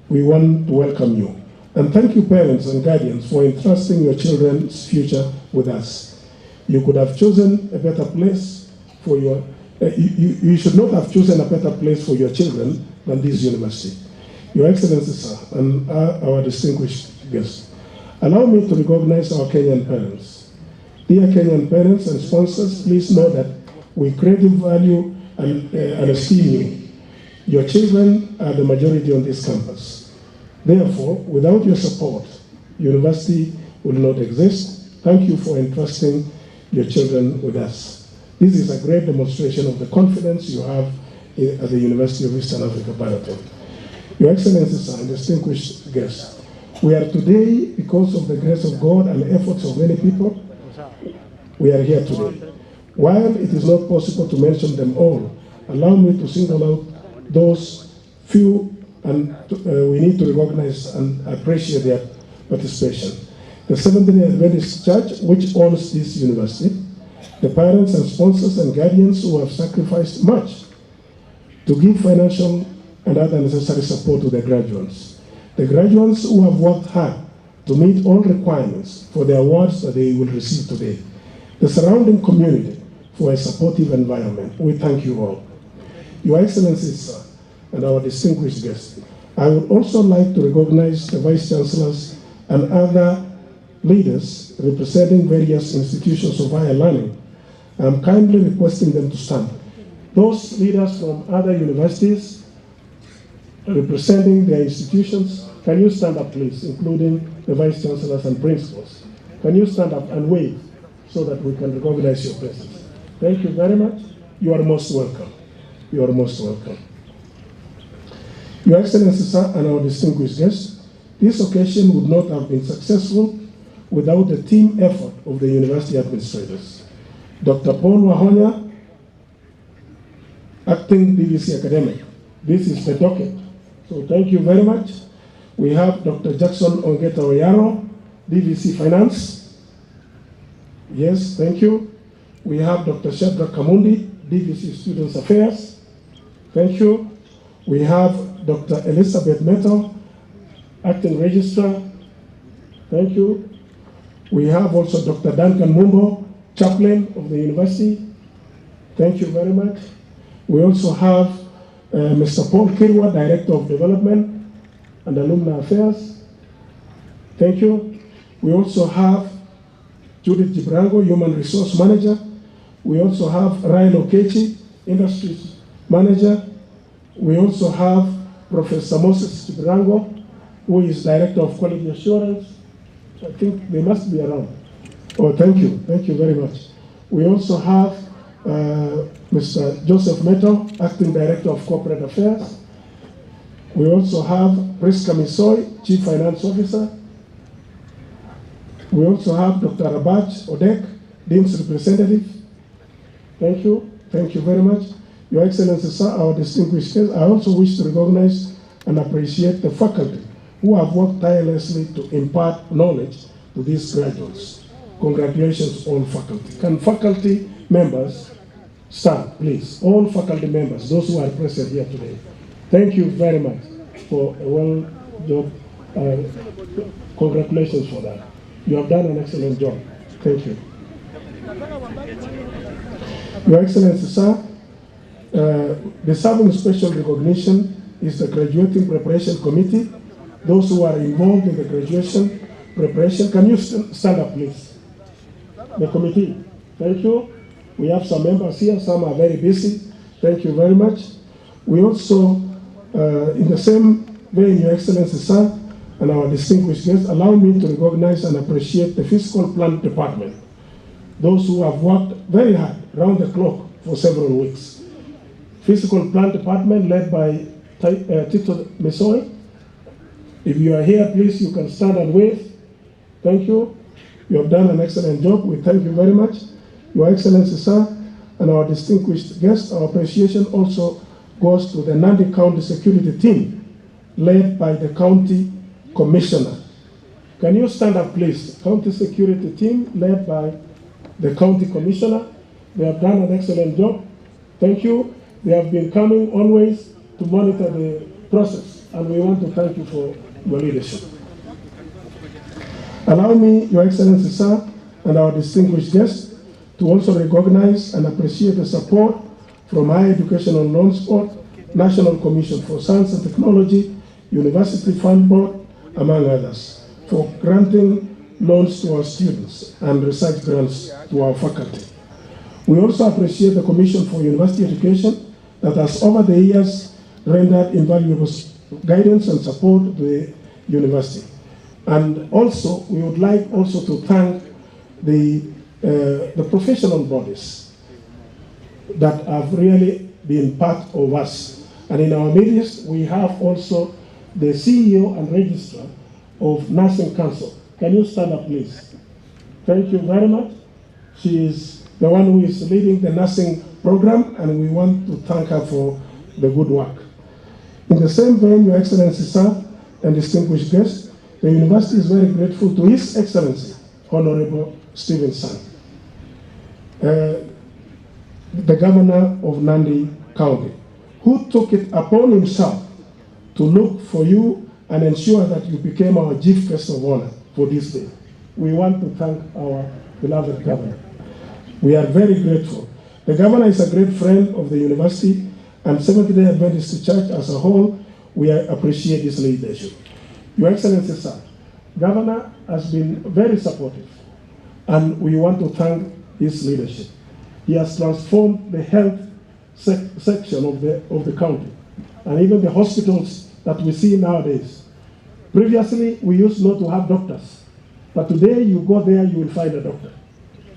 we want to welcome you. And thank you, parents and guardians, for entrusting your children's future with us. You could have chosen a better place for your, you should not have chosen a better place for your children than this university. Your Excellency, sir, and our distinguished guests, allow me to recognize our Kenyan parents. Dear Kenyan parents and sponsors, please know that we greatly value and esteem you. Your children are the majority on this campus. Therefore, without your support, university will not exist. Thank you for entrusting your children with us. This is a great demonstration of the confidence you have at the University of Eastern Africa, Baraton. Your Excellencies and distinguished guests, we are today because of the grace of God and the efforts of many people. We are here today. While it is not possible to mention them all, allow me to single out those few, and we need to recognize and appreciate their participation. The Seventh-day Adventist Church, which owns this university, the parents and sponsors and guardians who have sacrificed much to give financial and other necessary support to their graduates, The graduates who have worked hard to meet all requirements for the awards that they will receive today. The surrounding community for a supportive environment. We thank you all. Your Excellencies, sir, and our distinguished guests, I would also like to recognize the Vice Chancellors and other leaders representing various institutions of higher learning. I'm kindly requesting them to stand. Those leaders from other universities representing their institutions, can you stand up please, including the Vice Chancellors and Principals? Can you stand up and wave so that we can recognize your presence? Thank you very much. You are most welcome. You are most welcome. Your Excellency, sir, and our distinguished guests, this occasion would not have been successful without the team effort of the university administrators. Dr. Paul Wahonya, acting BBC academic. This is the docket. So thank you very much. We have Dr. Jackson Ongeta Oyaro, BBC Finance. Yes, thank you. We have Dr. Shadrach Kamundi, BBC Students Affairs. Thank you. We have Dr. Elizabeth Metal, acting registrar. Thank you. We have also Dr. Duncan Mumbo, chaplain of the university. Thank you very much. We also have Mr. Paul Kirwa, Director of Development and Alumni Affairs. Thank you. We also have Judith Jibrango, Human Resource Manager. We also have Ryan Okechi, Industries Manager. We also have Professor Moses Jibrango, who is Director of Quality Assurance. I think they must be around. Oh, thank you. Thank you very much. We also have Mr. Joseph Meto, Acting Director of Corporate Affairs. We also have Priska Misoy, Chief Finance Officer. We also have Dr. Rabaj Odek, Dean's Representative. Thank you. Thank you very much. Your Excellency, sir, our distinguished guests, I also wish to recognize and appreciate the faculty who have worked tirelessly to impart knowledge to these graduates. Congratulations, all faculty. Can faculty members stand, please? All faculty members, those who are present here today. Thank you very much for a well job. Congratulations for that. You have done an excellent job. Thank you. Your Excellency, sir, deserving special recognition is the Graduating Preparation Committee. Those who are involved in the graduation preparation, can you stand up, please? The committee. Thank you. We have some members here. Some are very busy. Thank you very much. We also, in the same vein, Your Excellency, sir, and our distinguished guests, allow me to recognize and appreciate the Fiscal Plan Department. Those who have worked very hard, round the clock, for several weeks. Fiscal Plan Department led by Tito Misoy. If you are here, please, you can stand and wave. Thank you. You have done an excellent job. We thank you very much. Your Excellency, sir, and our distinguished guests, our appreciation also goes to the Nandi County Security Team, led by the County Commissioner. Can you stand up, please? County Security Team, led by the County Commissioner. They have done an excellent job. Thank you. They have been coming always to monitor the process, and we want to thank you for your leadership. Allow me, Your Excellency, sir, and our distinguished guests, to also recognize and appreciate the support from Higher Educational Loans Board, National Commission for Science and Technology, University Fund Board, among others, for granting loans to our students and research grants to our faculty. We also appreciate the Commission for University Education that has over the years rendered invaluable guidance and support to the university. And also, we would like also to thank the professional bodies that have really been part of us. And in our midst, we have also the CEO and Registrar of Nursing Council. Can you stand up, please? Thank you very much. She is the one who is leading the nursing program, and we want to thank her for the good work. In the same vein, Your Excellency, sir, and distinguished guests, the university is very grateful to His Excellency, Honorable Stephen Sang, the Governor of Nandi County, who took it upon himself to look for you and ensure that you became our chief guest of honor for this day. We want to thank our beloved governor. We are very grateful. The governor is a great friend of the university, and Seventh-day Adventist Church as a whole. We appreciate his leadership. Your Excellency, sir, Governor has been very supportive, and we want to thank his leadership. He has transformed the health section of the county, and even the hospitals that we see nowadays. Previously, we used not to have doctors, but today you go there, you will find a doctor.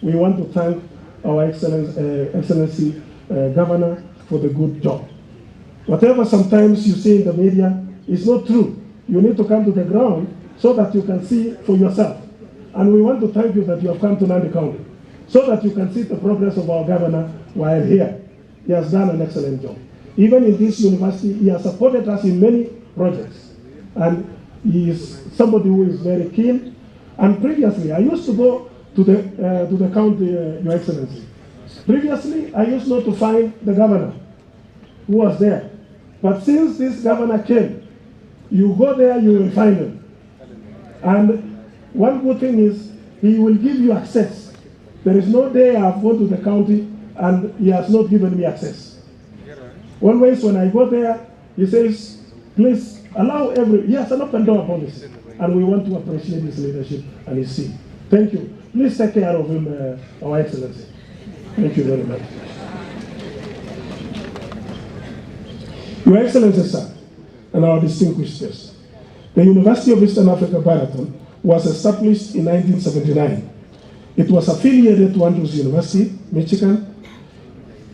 We want to thank our Excellency Governor for the good job. Whatever sometimes you see in the media is not true. You need to come to the ground so that you can see for yourself. And we want to thank you that you have come to Nandi County so that you can see the progress of our governor while here. He has done an excellent job. Even in this university, he has supported us in many projects. And he is somebody who is very keen. And previously, I used to go to the county, Your Excellency. Previously, I used not to find the governor who was there. But since this governor came, you go there, you will find him. And one good thing is, he will give you access. There is no day I have gone to the county and he has not given me access. Always when I go there, he says, please allow he has an open door policy. And we want to appreciate his leadership and his seat. Thank you. Please take care of him, Our Excellency. Thank you very much. Your Excellency, sir, and our distinguished guests, the University of Eastern Africa, Baraton, was established in 1979. It was affiliated to Andrews University, Michigan,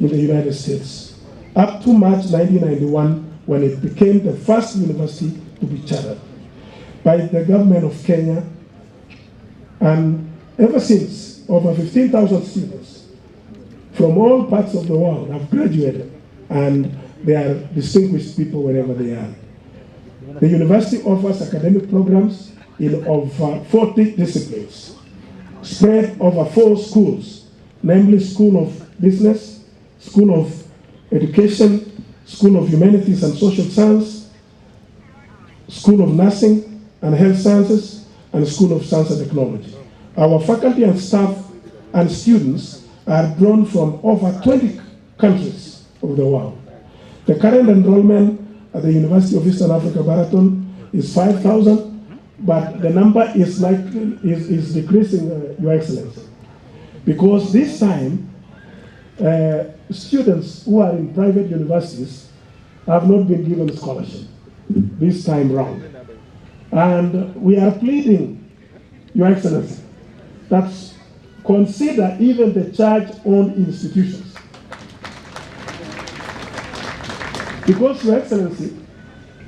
in the United States, up to March 1991, when it became the first university to be chartered by the government of Kenya. And ever since, over 15,000 students from all parts of the world have graduated, and they are distinguished people wherever they are. The university offers academic programs in over 40 disciplines, spread over 4 schools, namely School of Business, School of Education, School of Humanities and Social Science, School of Nursing and Health Sciences, and School of Science and Technology. Our faculty and staff and students are drawn from over 20 countries of the world. The current enrollment at the University of Eastern Africa, Baraton, is 5,000, but the number is decreasing, Your Excellency, because this time students who are in private universities have not been given scholarship this time round. And we are pleading, Your Excellency, that consider even the church-owned institutions. Because, Your Excellency,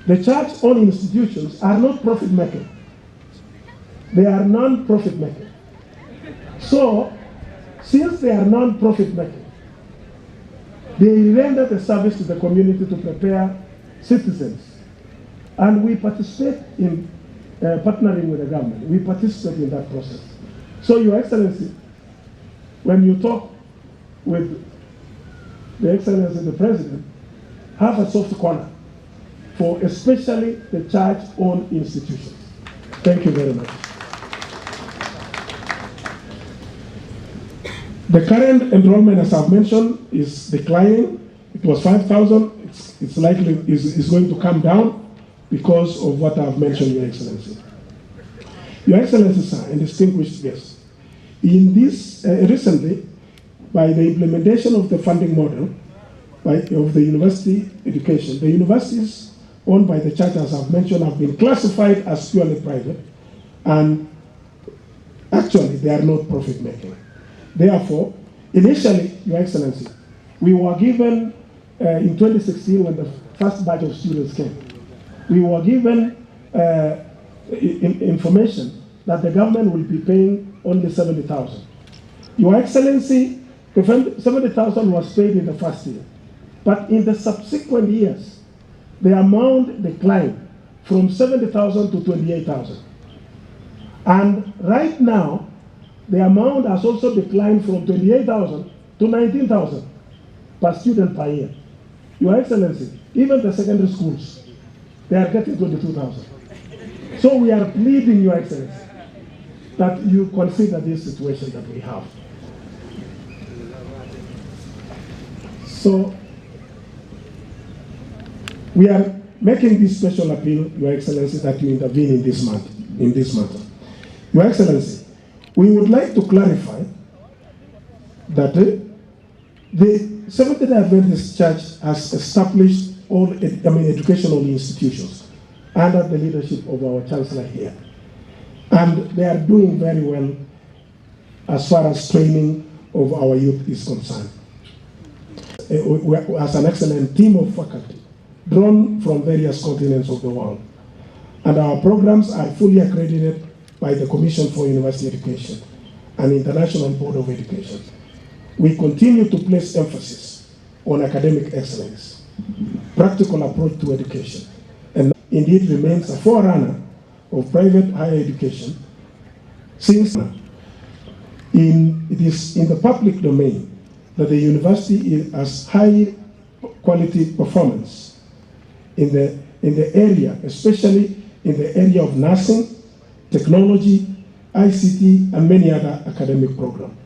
the church-owned institutions are not profit-making. They are non-profit-making. So, since they are non-profit-making, they render the service to the community to prepare citizens. And we participate in partnering with the government. We participate in that process. So, Your Excellency, when you talk with the Excellency, the President, have a soft corner for especially the church-owned institutions. Thank you very much. The current enrollment, as I've mentioned, is declining. It was 5,000. It's likely is going to come down because of what I've mentioned, Your Excellency. Your Excellency, sir, and distinguished guests, in this recently, by the implementation of the funding model of the university education, the universities owned by the church, as I've mentioned, have been classified as purely private, and actually they are not profit-making. Therefore, initially, Your Excellency, we were given, in 2016, when the first batch of students came, we were given information that the government will be paying only 70,000. Your Excellency, the 70,000 was paid in the first year. But in the subsequent years, the amount declined from 70,000 to 28,000. And right now, the amount has also declined from 28,000 to 19,000 per student per year. Your Excellency, even the secondary schools, they are getting 22,000. So we are pleading, Your Excellency, that you consider this situation that we have. So we are making this special appeal, Your Excellency, that you intervene in this matter. Your Excellency, we would like to clarify that the Seventh-day Adventist Church has established all educational institutions under the leadership of our Chancellor here. And they are doing very well as far as training of our youth is concerned. As an excellent team of faculty drawn from various continents of the world. And our programs are fully accredited by the Commission for University Education and International Board of Education. We continue to place emphasis on academic excellence, practical approach to education, and indeed remains a forerunner of private higher education, since it is in the public domain that the university has high quality performance in the area, especially in the area of nursing, technology, ICT, and many other academic programs.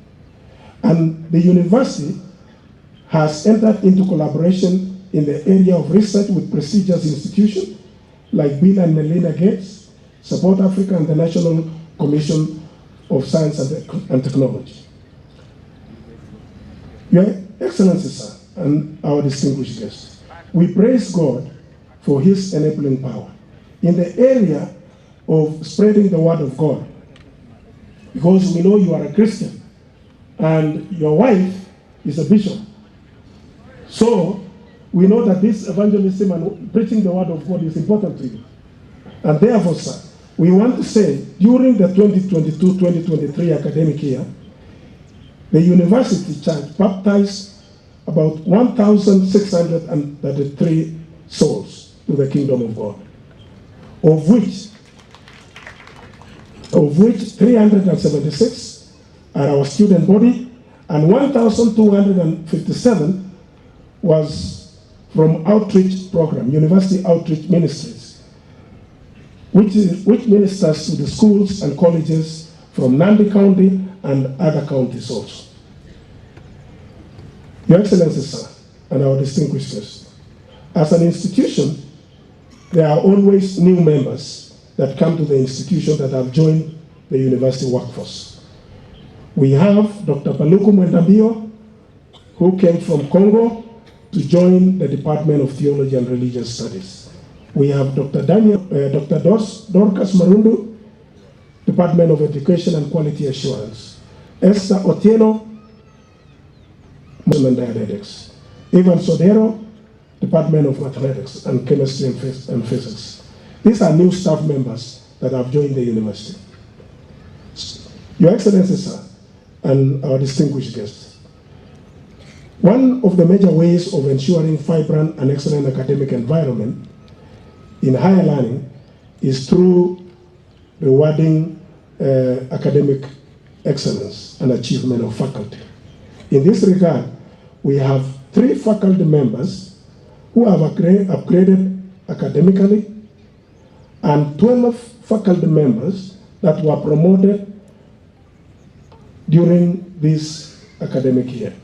And the university has entered into collaboration in the area of research with prestigious institutions like Bill and Melinda Gates, Support Africa, and the National Commission of Science and Technology. Your Excellency, sir, and our distinguished guests, we praise God for His enabling power in the area of spreading the word of God, because we know you are a Christian and your wife is a bishop. So we know that this evangelism and preaching the word of God is important to you. And therefore, sir, we want to say, during the 2022-2023 academic year, the University Church baptized about 1,633 souls to the kingdom of God, of which 376 are our student body, and 1,257 was from outreach program, University Outreach Ministries, which ministers to the schools and colleges from Nandi County and other counties also. Your Excellency, sir, and our distinguished guests, as an institution, there are always new members that come to the institution that have joined the university workforce. We have Dr. Paluku Mwendambio, who came from Congo to join the Department of Theology and Religious Studies. We have Dr. Dorcas Marundu, Department of Education and Quality Assurance. Esther Otieno, and Dianetics. Evan Sodero, Department of Mathematics and Chemistry and Physics. These are new staff members that have joined the university. Your Excellency, sir, and our distinguished guests, one of the major ways of ensuring vibrant and excellent academic environment in higher learning is through rewarding academic excellence and achievement of faculty. In this regard, we have 3 faculty members who have upgraded academically, and 12 faculty members that were promoted during this academic year.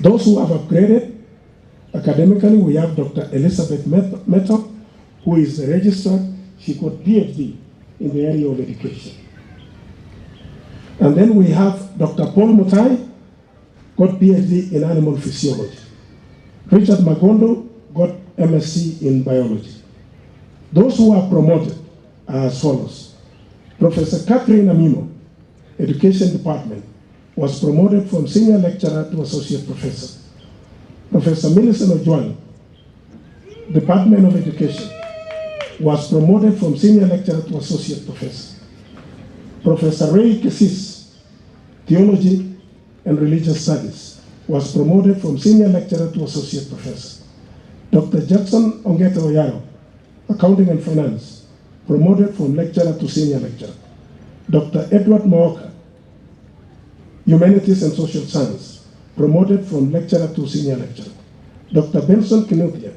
Those who have upgraded academically, we have Dr. Elizabeth Meto, who is a registrar. She got PhD in the area of education. And then we have Dr. Paul Mutai, got PhD in animal physiology. Richard Magondo got MSc in biology. Those who are promoted are as follows. Professor Catherine Amimo, Education Department, was promoted from senior lecturer to associate professor. Professor Millicent Ojuan, Department of Education, was promoted from senior lecturer to associate professor. Professor Ray Kesis, Theology and Religious Studies, was promoted from senior lecturer to associate professor. Dr. Jackson Ongeta Oyaro, Accounting and Finance, promoted from lecturer to senior lecturer. Dr. Edward Maoka, Humanities and Social Science, promoted from lecturer to senior lecturer. Dr. Benson Kinuthia,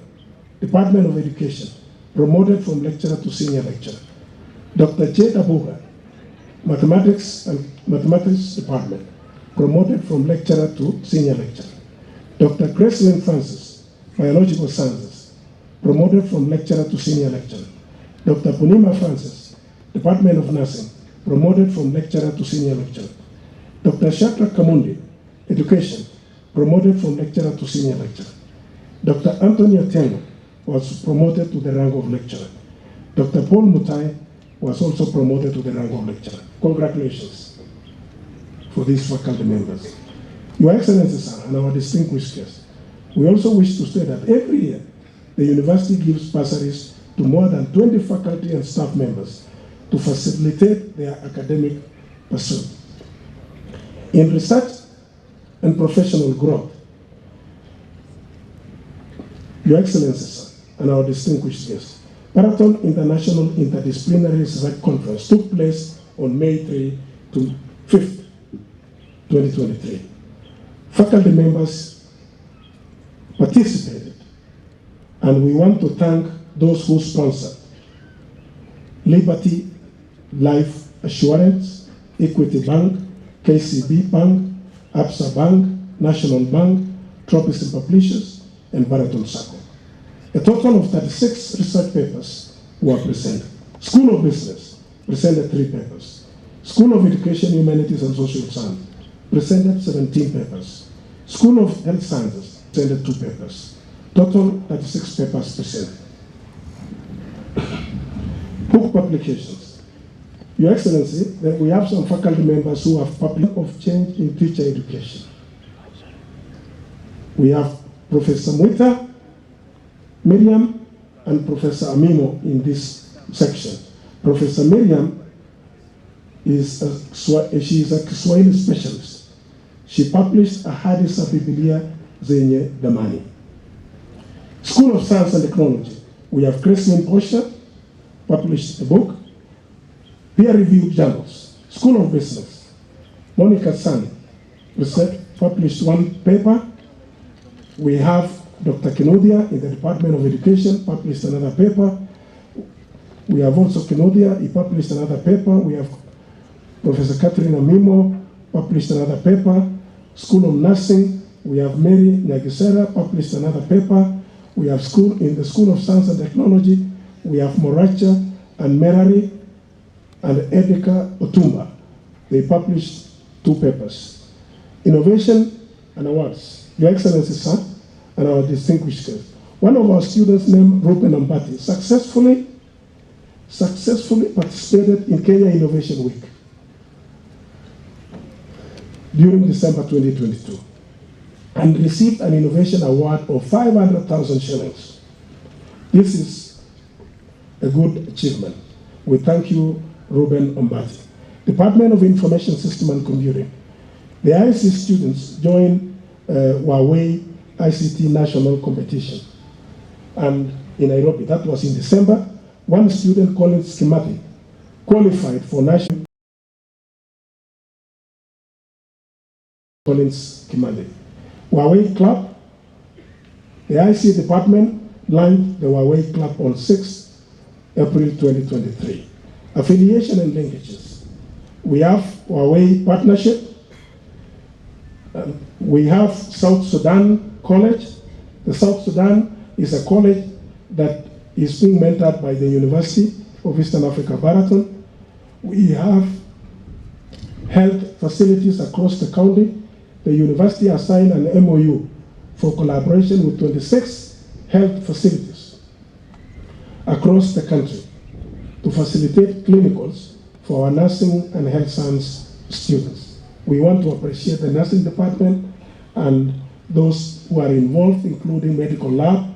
Department of Education, promoted from lecturer to senior lecturer. Dr. J. Dabuga, Mathematics Department, promoted from lecturer to senior lecturer. Dr. Graceland Francis, Biological Sciences, promoted from lecturer to senior lecturer. Dr. Punima Francis, Department of Nursing, promoted from lecturer to senior lecturer. Dr. Shadrach Kamundi, Education, promoted from lecturer to senior lecturer. Dr. Anthony Otieno was promoted to the rank of lecturer. Dr. Paul Mutai was also promoted to the rank of lecturer. Congratulations for these faculty members. Your Excellencies, sir, and our distinguished guests, we also wish to state that every year the university gives bursaries to more than 20 faculty and staff members to facilitate their academic pursuit. In research and professional growth, Your Excellencies, sir, and our distinguished guests, Baraton International Interdisciplinary Research Conference took place on May 3 to 5th, 2023. Faculty members participated, and we want to thank those who sponsored: Liberty Life Assurance, Equity Bank, KCB Bank, Absa Bank, National Bank, Tropism Publishers, and Baraton Sacco. A total of 36 research papers were presented. School of Business presented 3 papers. School of Education, Humanities and Social Science presented 17 papers. School of Health Sciences presented 2 papers. Total 36 papers presented. Book publications. Your Excellency, that we have some faculty members who have published of change in teacher education. We have Professor Mwita, Miriam, and Professor Amimo in this section. Professor Miriam is she is a Kiswahili specialist. She published a Hadisa Biblia Zenye Damani. School of Science and Technology, we have Christine Posher, published a book. Peer-reviewed journals. School of Business, Monica San, published 1 paper. We have Dr. Kenodia in the Department of Education, published another paper. We have also Kenodia, he published another paper. We have Professor Catherine Amimo, published another paper. School of Nursing, we have Mary Nyagisera, published another paper. We have in the School of Science and Technology, we have Moracha and Merari and Edeka Otumba. They published 2 papers. Innovation and Awards. Your Excellency, sir, and our distinguished guests. One of our students named Ruben Ambati successfully participated in Kenya Innovation Week during December 2022 and received an innovation award of 500,000 shillings. This is a good achievement. We thank you, Ruben Ombati. Department of Information System and Computing. The IC students joined Huawei ICT National Competition and in Nairobi. That was in December. One student, Collins Kimathi, qualified for national. Collins Kimathi. Huawei Club. The IC department launched the Huawei Club on 6 April 2023. Affiliation and linkages. We have Huawei partnership. We have South Sudan College. The South Sudan is a college that is being mentored by the University of Eastern Africa, Baraton. We have health facilities across the county. The university has signed an MOU for collaboration with 26 health facilities across the country to facilitate clinicals for our nursing and health science students. We want to appreciate the nursing department and those who are involved, including medical lab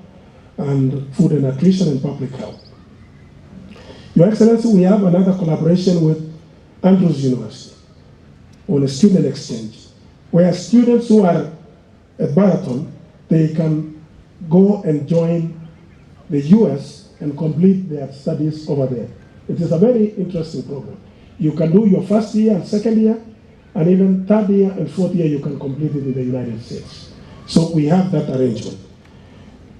and food and nutrition and public health. Your Excellency, we have another collaboration with Andrews University on a student exchange, where students who are at Baraton, they can go and join the US and complete their studies over there. It is a very interesting program. You can do your first year and second year, and even third year and fourth year you can complete it in the United States. So we have that arrangement.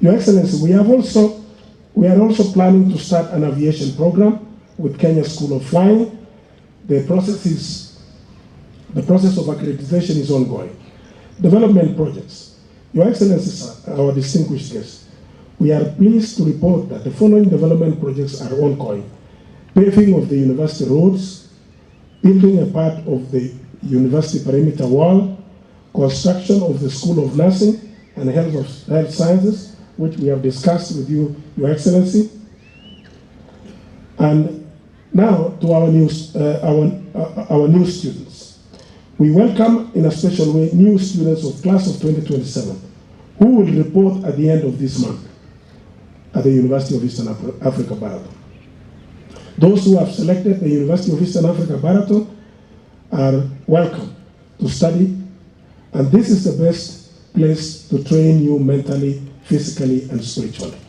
Your Excellency, we are also planning to start an aviation program with Kenya School of Flying. The process of accreditation is ongoing. Development projects. Your Excellencies, our distinguished guests, we are pleased to report that the following development projects are ongoing: paving of the university roads, building a part of the university perimeter wall, construction of the School of Nursing and Health Sciences, which we have discussed with you, Your Excellency. And now to our new students. We welcome in a special way new students of class of 2027 who will report at the end of this month at the University of Eastern Africa, Baraton. Those who have selected the University of Eastern Africa, Baraton are welcome to study, and this is the best place to train you mentally, physically, and spiritually.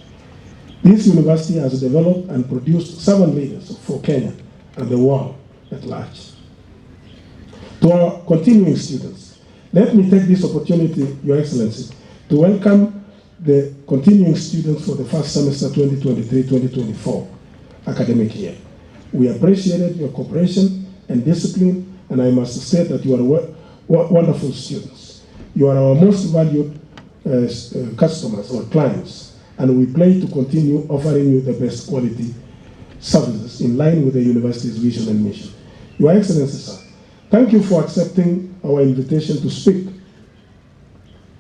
This university has developed and produced 7 leaders for Kenya and the world at large. To our continuing students, let me take this opportunity, Your Excellency, to welcome the continuing students for the first semester 2023-2024 academic year. We appreciated your cooperation and discipline, and I must say that you are wonderful students. You are our most valued customers or clients, and we plan to continue offering you the best quality services in line with the university's vision and mission. Your Excellency, sir, thank you for accepting our invitation to speak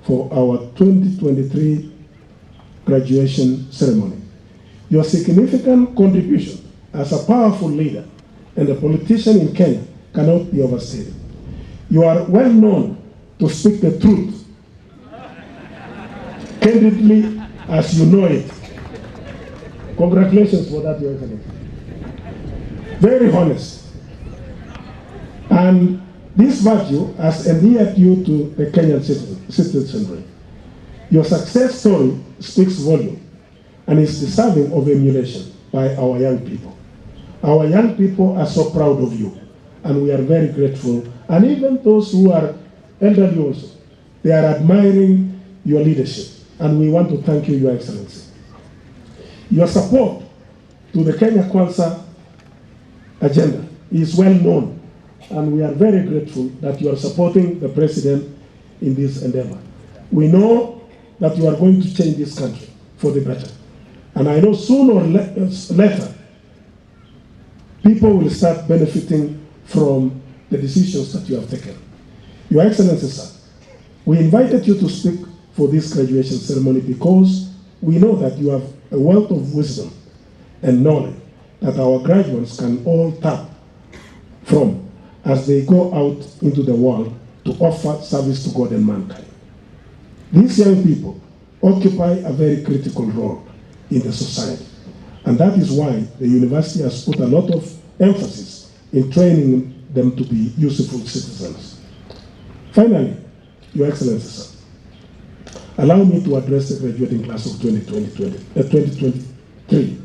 for our 2023 graduation ceremony. Your significant contribution as a powerful leader and a politician in Kenya cannot be overstated. You are well known to speak the truth, candidly as you know it. Congratulations for that, Your Excellency. Very honest. And this virtue has endeared you to the Kenyan citizenry. Your success story speaks volume and is deserving of emulation by our young people. Our young people are so proud of you, and we are very grateful. And even those who are elderly also, they are admiring your leadership, and we want to thank you, Your Excellency. Your support to the Kenya Kwanza agenda is well known, and we are very grateful that you are supporting the President in this endeavor. We know that you are going to change this country for the better. And I know sooner or later, people will start benefiting from the decisions that you have taken. Your Excellency, sir, we invited you to speak for this graduation ceremony because we know that you have a wealth of wisdom and knowledge that our graduates can all tap from as they go out into the world to offer service to God and mankind. These young people occupy a very critical role in the society, and that is why the university has put a lot of emphasis in training them to be useful citizens. Finally, Your Excellency, sir, allow me to address the graduating class of 2023.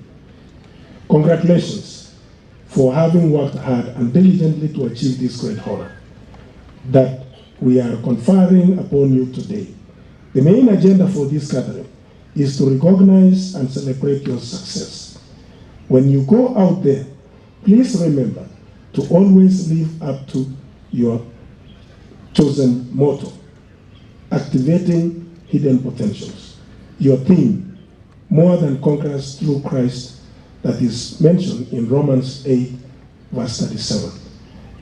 Congratulations for having worked hard and diligently to achieve this great honor that we are conferring upon you today. The main agenda for this gathering is to recognize and celebrate your success. When you go out there, please remember to always live up to your chosen motto, activating hidden potentials. Your theme, more than conquerors through Christ, that is mentioned in Romans 8, verse 37.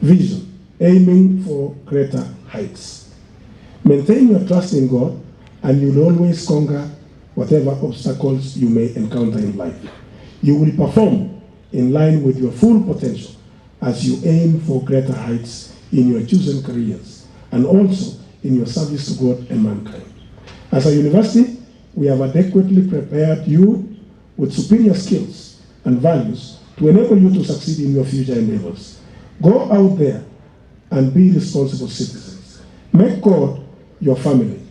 Vision, aiming for greater heights. Maintain your trust in God, and you'll always conquer whatever obstacles you may encounter in life. You will perform in line with your full potential as you aim for greater heights in your chosen careers and also in your service to God and mankind. As a university, we have adequately prepared you with superior skills and values to enable you to succeed in your future endeavors. Go out there and be responsible citizens. Make God your family.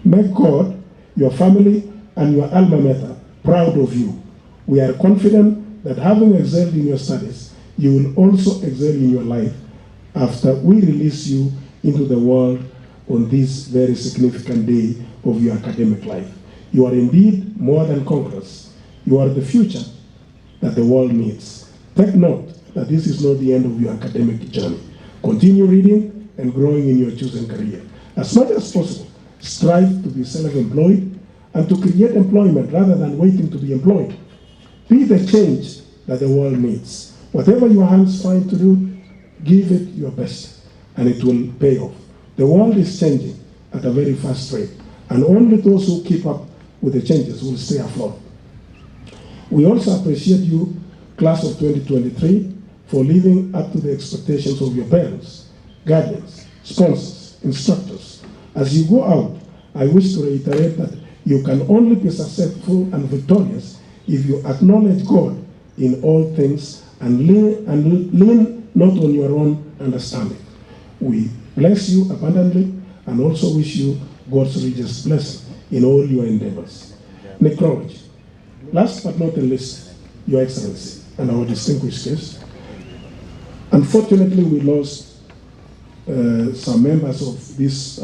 Make God, your family, and your alma mater proud of you. We are confident that having excelled in your studies, you will also excel in your life after we release you into the world on this very significant day of your academic life. You are indeed more than conquerors. You are the future that the world needs. Take note that this is not the end of your academic journey. Continue reading and growing in your chosen career. As much as possible, strive to be self-employed and to create employment rather than waiting to be employed. Be the change that the world needs. Whatever your hands find to do, give it your best, and it will pay off. The world is changing at a very fast rate, and only those who keep up with the changes will stay afloat. We also appreciate you, class of 2023, for living up to the expectations of your parents, guardians, sponsors, instructors. As you go out, I wish to reiterate that you can only be successful and victorious if you acknowledge God in all things and lean not on your own understanding. We bless you abundantly and also wish you God's richest blessing in all your endeavors. Necrology. Last but not the least, Your Excellency and our distinguished guests. Unfortunately, we lost some members of this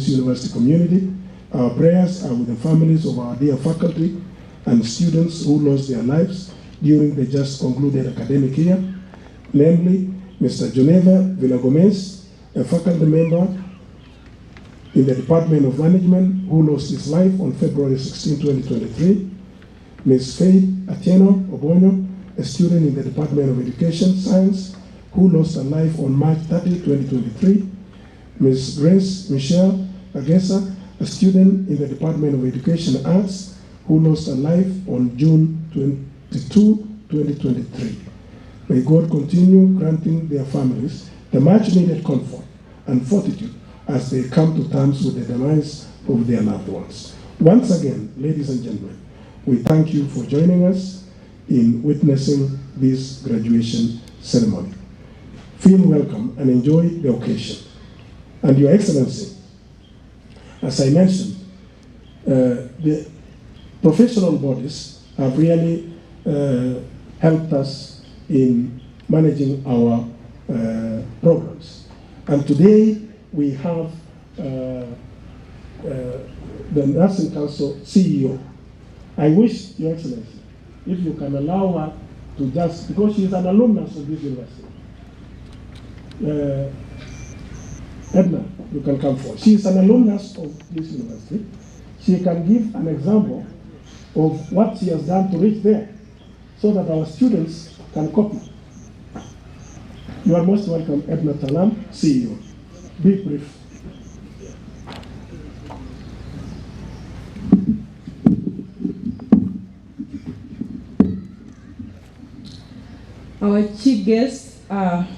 university community. Our prayers are with the families of our dear faculty and students who lost their lives during the just concluded academic year, namely Mr. Geneva Villagomez, a faculty member in the Department of Management who lost his life on February 16, 2023, Ms. Faith Atieno Obonyo, a student in the Department of Education Science who lost her life on March 30, 2023, Ms. Grace Michelle Agesa, a student in the Department of Education Arts who lost her life on June 22, 2023. May God continue granting their families the much needed comfort and fortitude as they come to terms with the demise of their loved ones. Once again, ladies and gentlemen, we thank you for joining us in witnessing this graduation ceremony. Feel welcome and enjoy the occasion. And Your Excellency, as I mentioned, the professional bodies have really helped us in managing our programs. And today we have the Nursing Council CEO. I wish, Your Excellency, if you can allow her to just, because she is an alumnus of this university. Edna, you can come forward. She is an alumnus of this university. She can give an example of what she has done to reach there so that our students can copy. You are most welcome, Edna Talam, CEO. Be brief. Our chief guest,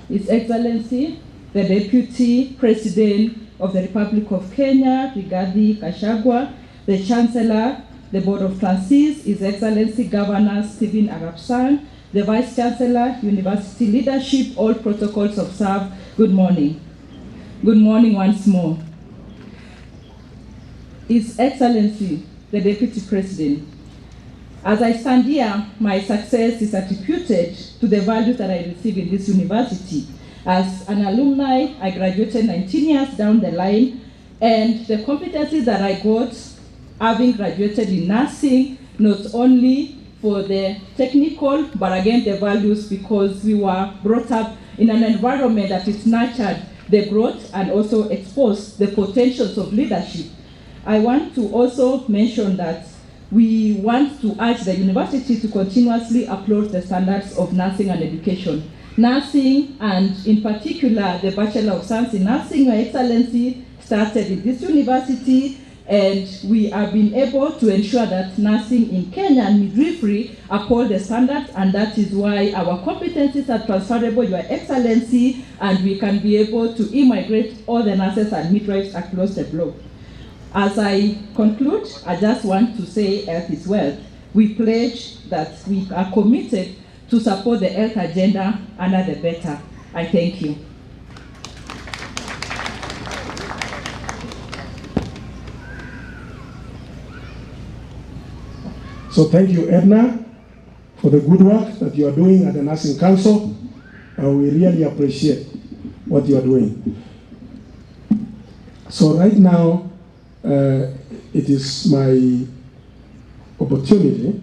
His Excellency, the Deputy President of the Republic of Kenya, Rigathi Gachagua, the Chancellor, the Board of Trustees, His Excellency Governor Stephen Arap-Sang, the Vice Chancellor, University leadership, all protocols observed. Good morning. Good morning once more. His Excellency, the Deputy President, as I stand here, my success is attributed to the values that I received in this university. As an alumni, I graduated 19 years down the line, and the competencies that I got, having graduated in nursing, not only for the technical, but again the values, because we were brought up in an environment that is nurtured the growth and also exposed the potentials of leadership. I want to also mention that we want to urge the university to continuously uphold the standards of nursing and education. Nursing, and in particular the Bachelor of Science in Nursing, Your Excellency, started in this university, and we have been able to ensure that nursing in Kenya and midwifery uphold the standards, and that is why our competencies are transferable, Your Excellency, and we can be able to immigrate all the nurses and midwives across the globe. As I conclude, I just want to say health is wealth. We pledge that we are committed to support the health agenda under the better. I thank you. So thank you, Edna, for the good work that you are doing at the Nursing Council. We really appreciate what you are doing. So right now, it is my opportunity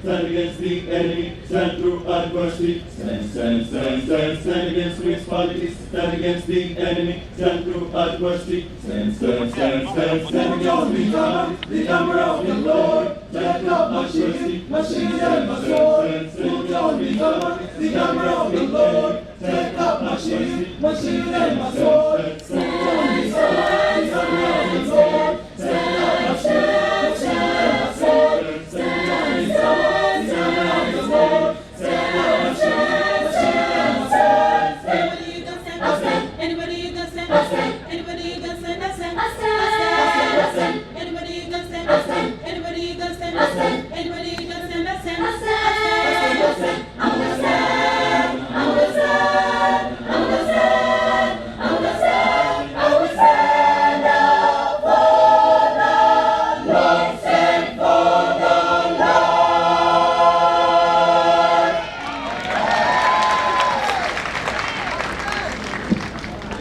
Stand against the enemy, stand through adversity. Stand against weak politics. Stand against the enemy, stand through adversity. Stand against weak politics. The armor of the Lord, take up my shield and my sword. Put on the armor, the armor of the Lord, take up my shield and my sword. Put on the armor of the Lord, take up my shield and my sword.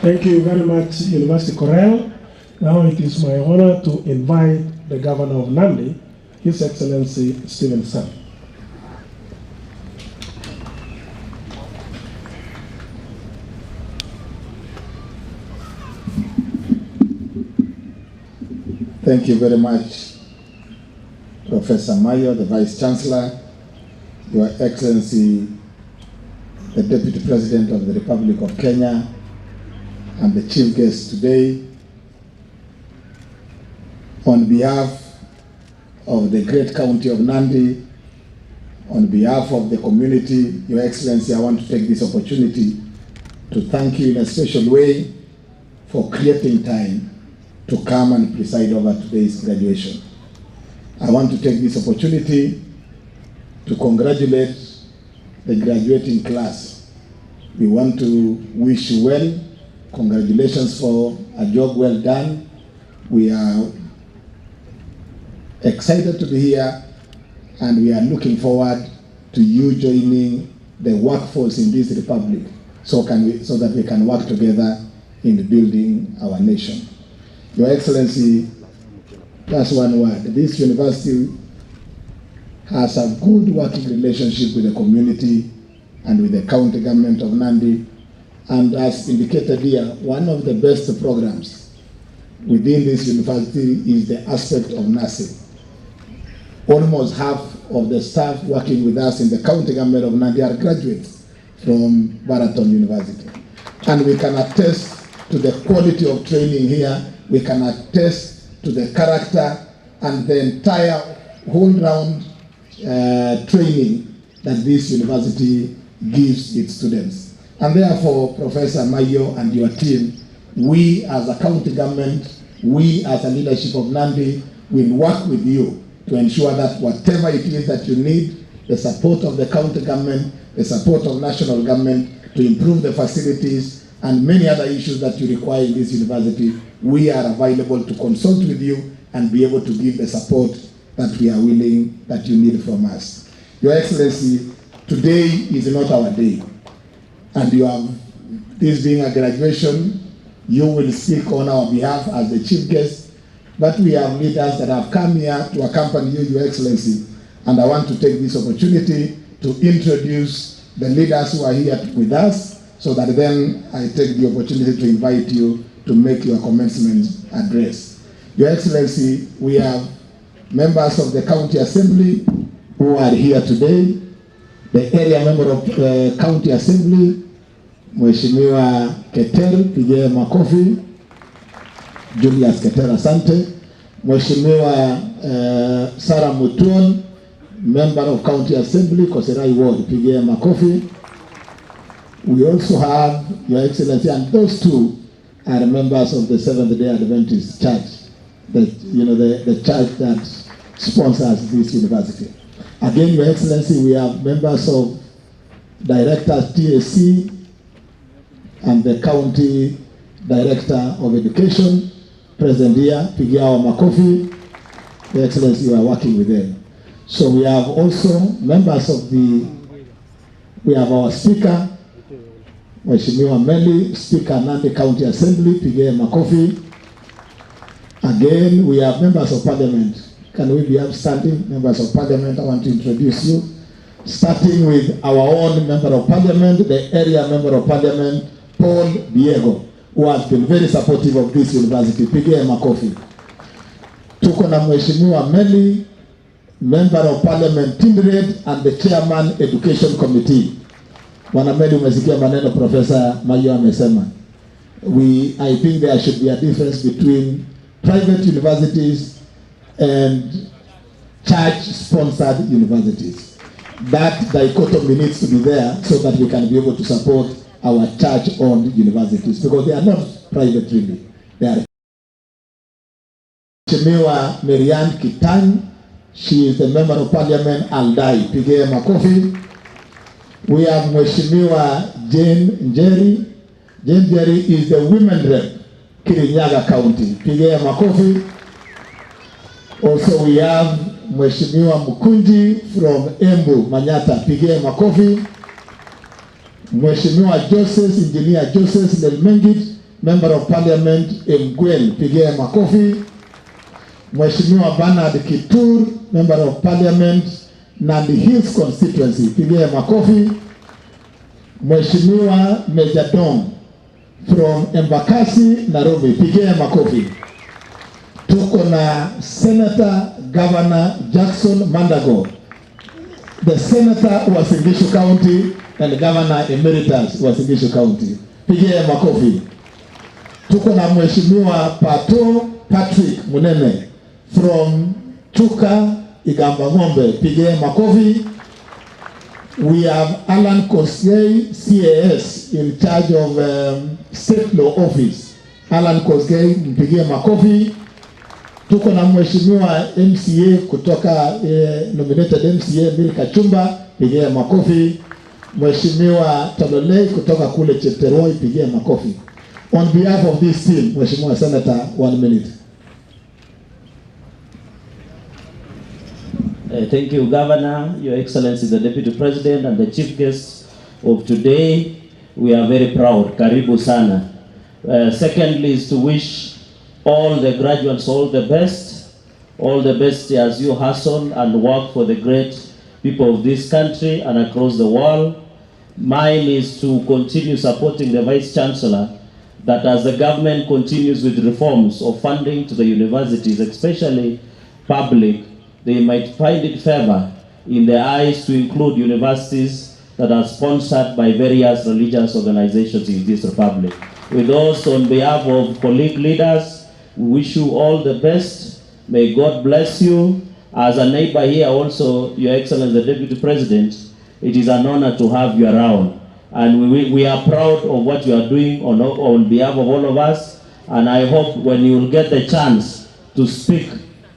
Thank you very much, University Corral. Now it is my honor to invite the Governor of Nandi, His Excellency Stephen Sang. Thank you very much, Professor Mayo, the Vice Chancellor, Your Excellency, the Deputy President of the Republic of Kenya, and the chief guest today. On behalf of the great county of Nandi, on behalf of the community, Your Excellency, I want to take this opportunity to thank you in a special way for creating time to come and preside over today's graduation. I want to take this opportunity to congratulate the graduating class. We want to wish you well. Congratulations for a job well done. We are excited to be here, and we are looking forward to you joining the workforce in this republic so that we can work together in building our nation. Your Excellency, that's one word. This university has a good working relationship with the community and with the county government of Nandi. And as indicated here, one of the best programs within this university is the aspect of nursing. Almost half of the staff working with us in the county government of Nandi are graduates from Baraton University. And we can attest to the quality of training here. We can attest to the character and the entire whole-round training that this university gives its students. And therefore, Professor Mayo and your team, we as a county government, we as a leadership of Nandi will work with you to ensure that whatever it is that you need, the support of the county government, the support of national government to improve the facilities and many other issues that you require in this university, we are available to consult with you and be able to give the support that we are willing, that you need from us. Your Excellency, today is not our day. And you have, this being a graduation, you will speak on our behalf as the chief guest, but we have leaders that have come here to accompany you, Your Excellency. And I want to take this opportunity to introduce the leaders who are here with us, so that then I take the opportunity to invite you to make your commencement address. Your Excellency, we have members of the County Assembly who are here today, the area member of the County Assembly, Mheshimiwa Keter, pige makofi. Julius Keter, asante. Mheshimiwa Sarah Mutuon, member of County Assembly, Koserai Ward, pige makofi. We also have Your Excellency, and those two are members of the Seventh-day Adventist Church, the church that sponsors this university. Again, Your Excellency, we have members of Directors TSC and the County Director of Education, present here, Pigiao Makofi. Your Excellency, you are working with them. So we have also members of we have our Speaker, Mheshimiwa Meli, Speaker Nandi County Assembly, Pigiao Makofi. Again, we have members of Parliament. Can we be upstanding? Members of Parliament, I want to introduce you. Starting with our own Member of Parliament, the area Member of Parliament, Paul Diego, who has been very supportive of this university. Pigie makofi. Tuko na Mheshimiwa Meli, Member of Parliament Tindred and the Chairman Education Committee. Bwana Meli, umesikia maneno Professor Mayo amesema. I think there should be a difference between private universities and church-sponsored universities. That dichotomy needs to be there so that we can be able to support our church-owned universities, because they are not private really. They are. Mheshimiwa Marianne Kitany, she is the Member of Parliament Aldai. Pige makofi. We have Mheshimiwa Jane Njeri. Jane Njeri is the Women Rep, Kirinyaga County. Pige makofi. Also we have Mheshimiwa Mukunji from Embu, Manyata. Pige makofi. Mheshimiwa Joseph, Engineer Joseph Lelmengit, Member of Parliament Mgwen. Pige makofi. Mheshimiwa Bernard Kitur, Member of Parliament Nandi Hills Constituency. Pige makofi. Mheshimiwa Mejadong from Embakasi, Nairobi. Pige makofi. Tuko na Senator Governor Jackson Mandago, the Senator wa Singishu County and Governor Emeritus wa Singishu County. Pige makofi. Tuko na Mheshimiwa Pato Patrick Munene from Chuka Igamba Ngombe. Pige makofi. we have Alan Kosgei, CAS, in charge of State Law Office. Alan Kosgei, mpigie makofi. Tuko na mheshimiwa MCA kutoka nominated MCA Milka Chumba, pigie makofi. Mheshimiwa Tololei kutoka kule Chepteroi, pigie makofi. On behalf of this team, Mheshimiwa Senator, 1 minute. Thank you, Governor, Your Excellency, the Deputy President, and the Chief Guest of today. We are very proud. Karibu sana. Secondly is to wish all the graduates all the best as you hustle and work for the great people of this country and across the world. Mine is to continue supporting the Vice Chancellor, that as the government continues with reforms of funding to the universities, especially public, they might find it favor in their eyes to include universities that are sponsored by various religious organizations in this republic. With those, on behalf of colleague leaders, we wish you all the best. May God bless you. As a neighbor here also, Your Excellency, the Deputy President, it is an honor to have you around. And we are proud of what you are doing on behalf of all of us. And I hope when you will get the chance to speak,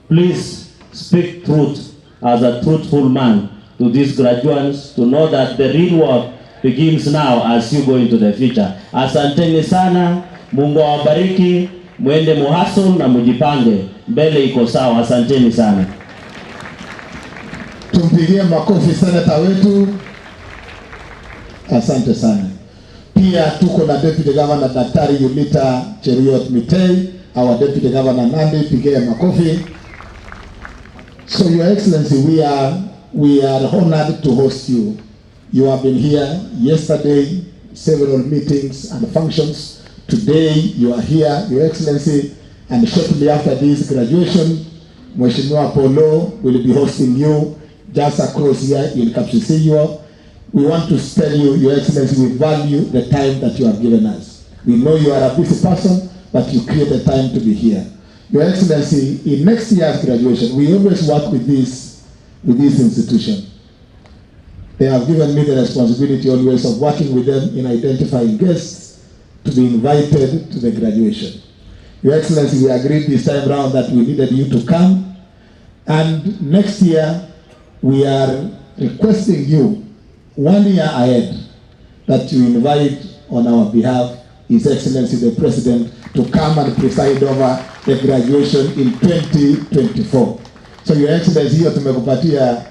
please speak truth as a truthful man to these graduates, to know that the real work begins now as you go into the future. Asanteni sana, Mungu awabariki, mwende muhasol na mujipange, mbele iko sawa. Asanteni sana. Tumpigie makofi seneta wetu. Asante sana. Pia tuko na Deputy Governor Daktari Yulita Cheriot Mitei, our Deputy Governor Nandi, pigie makofi. So Your Excellency, we are honored to host you. You have been here yesterday, several meetings and functions. Today you are here, Your Excellency, and shortly after this graduation, Mheshimiwa Polo will be hosting you just across here in Kapsisiywa. We want to tell you, Your Excellency, we value the time that you have given us. We know you are a busy person, but you create the time to be here. Your Excellency, in next year's graduation, we always work with this institution. They have given me the responsibility always of working with them in identifying guests to be invited to the graduation. Your Excellency, we agreed this time round that we needed you to come, and next year we are requesting you 1 year ahead that you invite on our behalf His Excellency the President to come and preside over the graduation in 2024. So Your Excellency, hiyo tumekupatia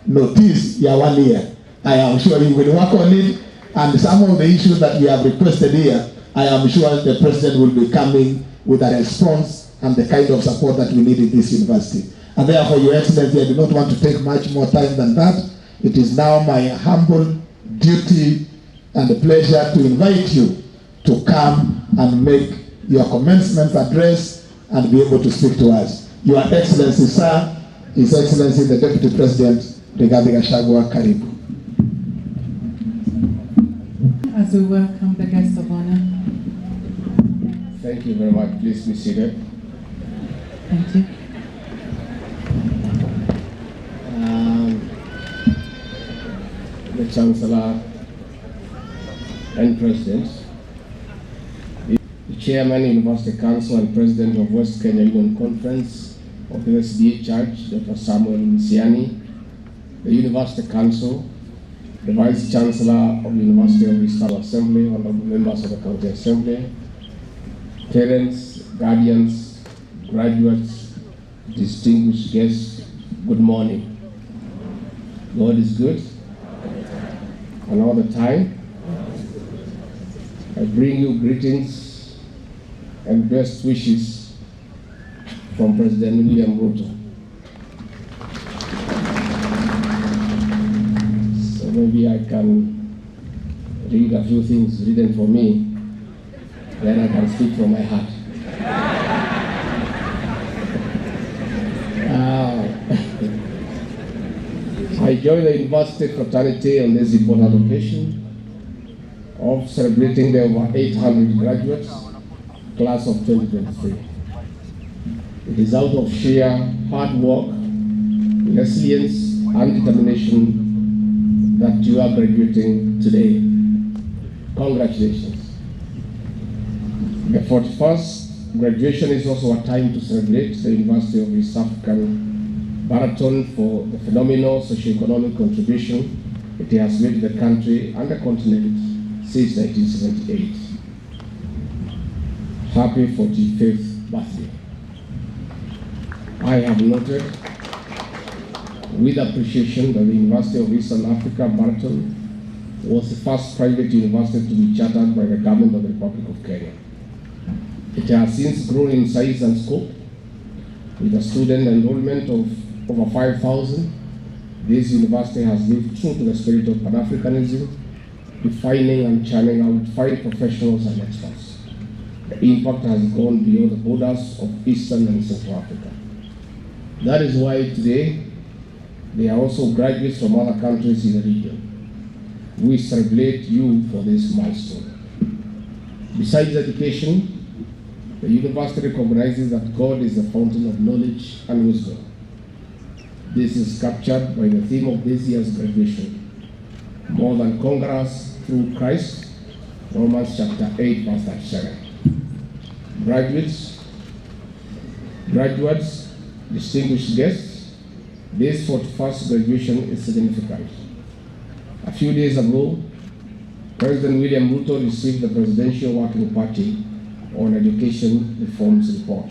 notice ya 1 year. I am sure you will work on it, and some of the issues that we have requested here, I am sure the President will be coming with a response and the kind of support that we need in this university. And therefore, Your Excellency, I do not want to take much more time than that. It is now my humble duty and pleasure to invite you to come and make your commencement address and be able to speak to us. Your Excellency, sir, His Excellency the Deputy President, Rigathi Gachagua, karibu. As we welcome the guest of honor. Thank you very much. Please be seated. Thank you. The Chancellor and President, the Chairman, University Council and President of West Kenya Union Conference of the SDA Church, Dr. Samuel Msiani, the University Council, the Vice Chancellor of the University of Eastern Assembly, honorable members of the County Assembly, parents, guardians, graduates, distinguished guests, good morning. God is good, and all the time. I bring you greetings and best wishes from President William Ruto. So maybe I can read a few things written for me, then I can speak from my heart. I joined the university fraternity on this important occasion of celebrating the over 800 graduates, class of 2023. It is out of sheer hard work, resilience, and determination that you are graduating today. Congratulations. The 41st graduation is also a time to celebrate the University of East African Baraton for the phenomenal socio-economic contribution it has made to the country and the continent since 1978. Happy 45th birthday. I have noted with appreciation that the University of Eastern Africa, Baraton, was the first private university to be chartered by the government of the Republic of Kenya. It has since grown in size and scope, with a student enrollment of over 5,000. This university has lived true to the spirit of Pan-Africanism, defining and churning out fine professionals and experts. The impact has gone beyond the borders of Eastern and Central Africa. That is why today, there are also graduates from other countries in the region. We celebrate you for this milestone. Besides education, the university recognizes that God is the fountain of knowledge and wisdom. This is captured by the theme of this year's graduation: more than conquerors through Christ, Romans chapter 8, verse 37. Graduates, distinguished guests, this 41st graduation is significant. A few days ago, President William Ruto received the Presidential Working Party on Education Reforms report.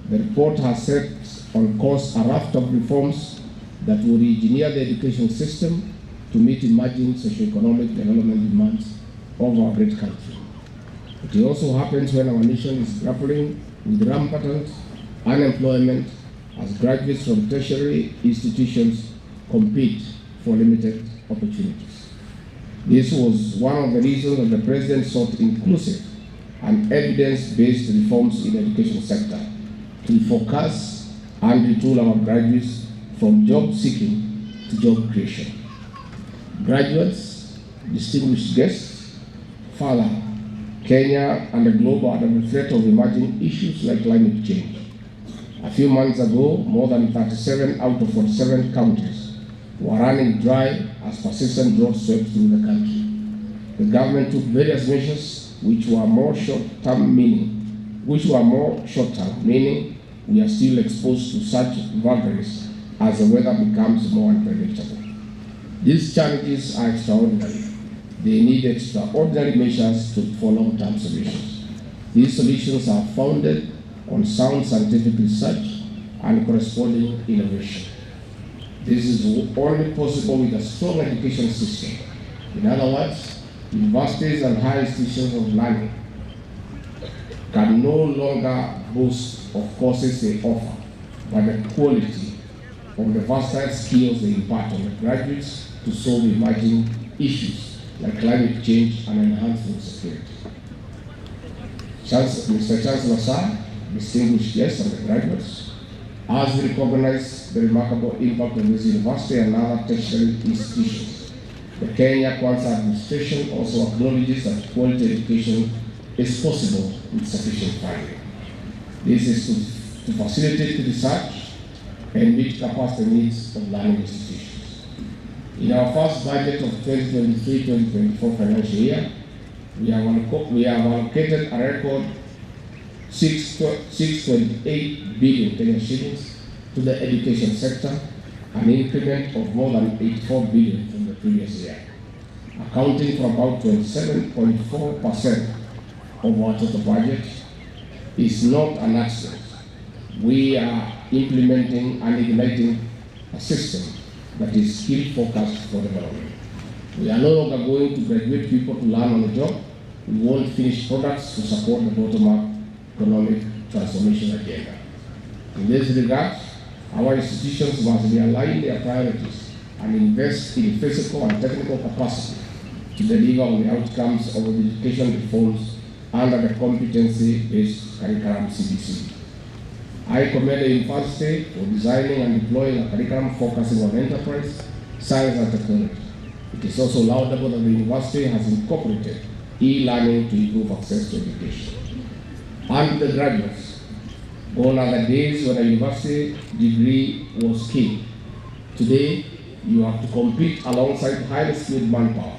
The report has set on course a raft of reforms that will re-engineer the education system to meet emerging socio-economic development demands of our great country. It also happens when our nation is grappling with rampant unemployment as graduates from tertiary institutions compete for limited opportunities. This was one of the reasons that the President sought inclusive and evidence-based reforms in the education sector to focus and retool our graduates from job seeking to job creation. Graduates, distinguished guests, further, Kenya and the globe are under the threat of emerging issues like climate change. A few months ago, more than 37 out of 47 counties were running dry as persistent drought swept through the country. The government took various measures which were more short-term, meaning we are still exposed to such vagaries as the weather becomes more unpredictable. These challenges are extraordinary. They need extraordinary measures for long-term solutions. These solutions are founded on sound scientific research and corresponding innovation. This is only possible with a strong education system. In other words, universities and higher institutions of learning can no longer boast of courses they offer, but the quality of the versatile skills they impart on the graduates to solve emerging issues like climate change and enhance food security. Mr. Chancellor, sir, distinguished guests and the graduates, as we recognize the remarkable impact of this university and other tertiary institutions, the Kenya Kwanza administration also acknowledges that quality education is possible with sufficient funding. This is to facilitate research and meet capacity needs of learning institutions. In our first budget of 2023-2024 financial year, we have allocated a record 6.8 billion Kenyan shillings to the education sector, an increment of more than 84 billion from the previous year, accounting for about 27.4% of our total budget. Is not an accident. We are implementing and igniting a system that is skill-focused for development. We are no longer going to graduate people to learn on the job. We want finished products to support the bottom-up economic transformation agenda. In this regard, our institutions must realign their priorities and invest in physical and technical capacity to deliver on the outcomes of the education reforms under the competency-based curriculum CBC. I commend the university for designing and deploying a curriculum focusing on enterprise, science and technology. It is also laudable that the university has incorporated e-learning to improve access to education. And the graduates, gone are the days when a university degree was king. Today, you have to compete alongside highly skilled manpower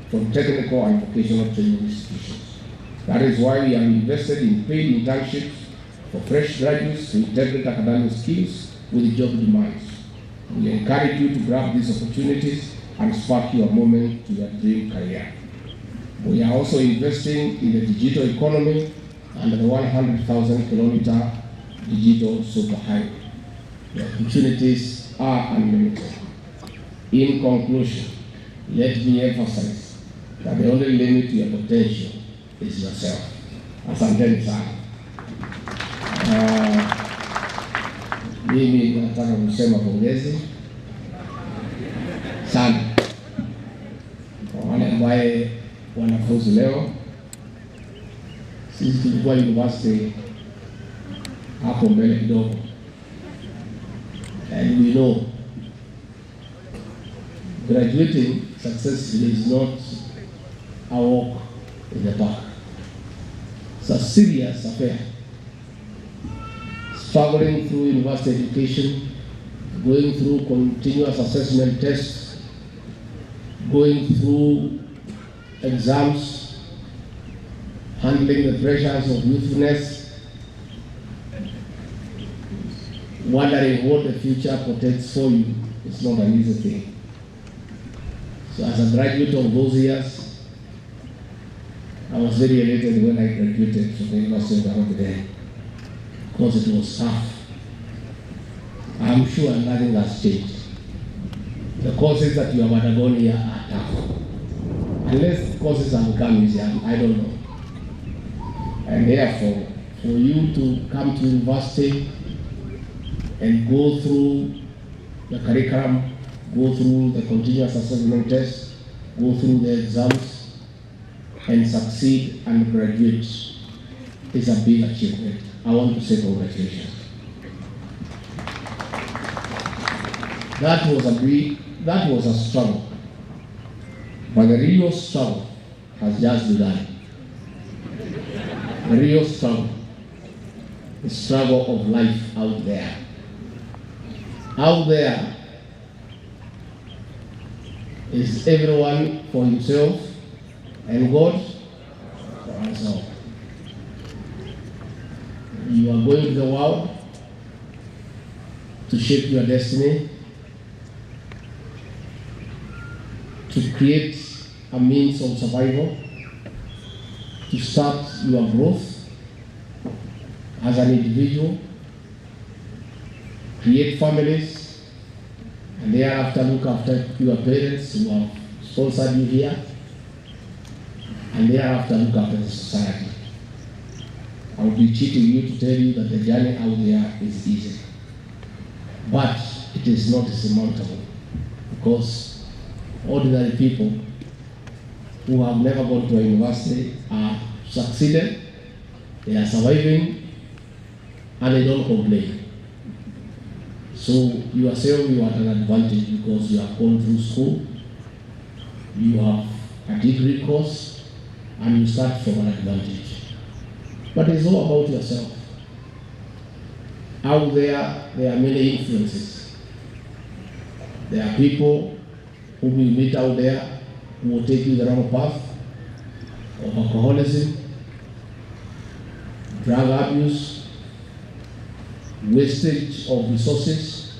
from technical and vocational training institutions. That is why we have invested in paid internships for fresh graduates to integrate academic skills with job demands. We encourage you to grab these opportunities and spark your moment to your dream career. We are also investing in the digital economy under the 100,000 kilometer digital superhighway. The opportunities are unlimited. In conclusion, let me emphasize that the only limit to your potential is yourself. Asanteni sana. Mimi nataka kusema pongezi sana kwa wale ambaye wanafunzi leo. Sisi tulikuwa university hapo mbele kidogo, and we know graduating successfully is not a walk in the park. It's a serious affair. Struggling through university education, going through continuous assessment tests, going through exams, handling the pressures of youthfulness, wondering what the future portends for you. It's not an easy thing. So as a graduate of those years, I was very elated when I graduated from the University of Alumni, because it was tough. I'm sure nothing has changed. The courses that you have undergone here are tough. Unless the courses have become easier, I don't know. And therefore, for you to come to university and go through the curriculum, go through the continuous assessment test, go through the exams, and succeed and graduate is a big achievement. I want to say congratulations. That was a struggle, but the real struggle has just begun. The real struggle, the struggle of life out there. Out there is everyone for himself and God for himself. You are going to the world to shape your destiny, to create a means of survival, to start your growth as an individual, create families, and thereafter look after your parents who have sponsored you here, and thereafter look after the society. I would be cheating you to tell you that the journey out there is easy. But it is not insurmountable, because ordinary people who have never gone to a university are succeeded, they are surviving, and they don't complain. So yourself, you are at an advantage because you have gone through school, you have a degree course, and you start from an advantage. But it's all about yourself. Out there are many influences. There are people who will meet out there who will take you the wrong path of alcoholism, drug abuse, wastage of resources,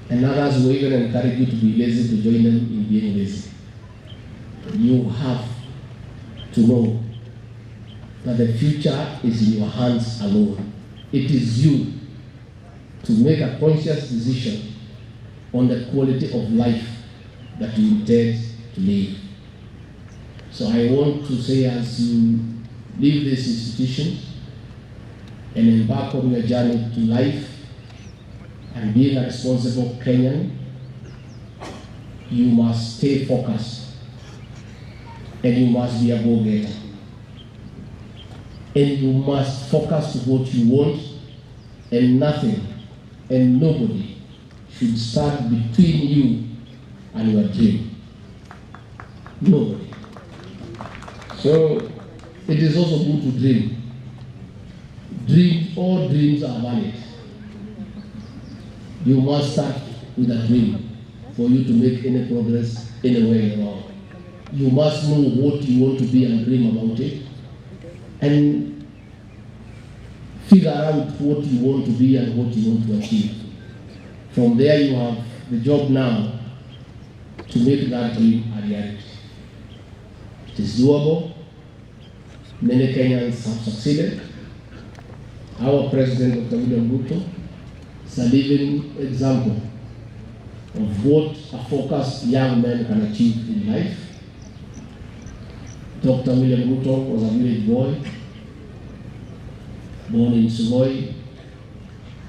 and others will even encourage you to be lazy to join them in being lazy. You have to know that the future is in your hands alone. It is you to make a conscious decision on the quality of life that you intend to live. So I want to say, as you leave this institution and embark on your journey to life and being a responsible Kenyan, you must stay focused and you must be a go-getter. And you must focus to what you want, and nothing and nobody should stand between you and your dream. Nobody. So it is also good to dream. All dreams are valid. You must start with a dream. for you to make any progress anywhere around. You must know what you want to be and dream about it, and figure out what you want to be and what you want to achieve. From there, you have the job now to make that dream a reality. It is doable. Many Kenyans have succeeded. Our President, Dr. William Ruto, is a living example of what a focused young man can achieve in life. Dr. William Ruto was a village boy, born in Sugoi,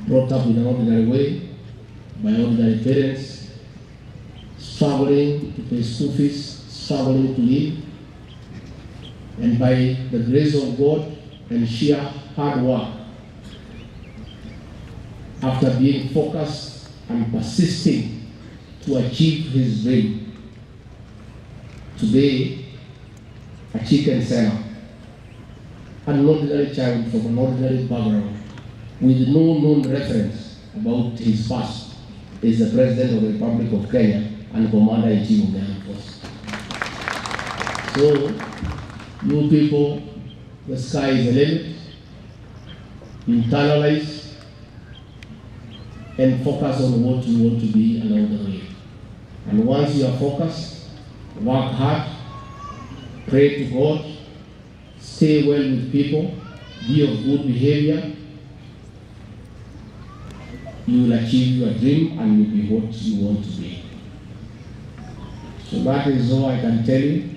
brought up in an ordinary way by ordinary parents, struggling to pay school fees, struggling to live, and by the grace of God and sheer hard work, after being focused and persisting to achieve his dream, today a chicken seller, an ordinary child from an ordinary background with no known reference about his past, is the President of the Republic of Kenya and Commander-in-Chief of the Armed Forces. So, you people, the sky is the limit. Internalize and focus on what you want to be along the way. And once you are focused, work hard, pray to God, stay well with people, be of good behavior, you will achieve your dream and will be what you want to be. So that is all I can tell you.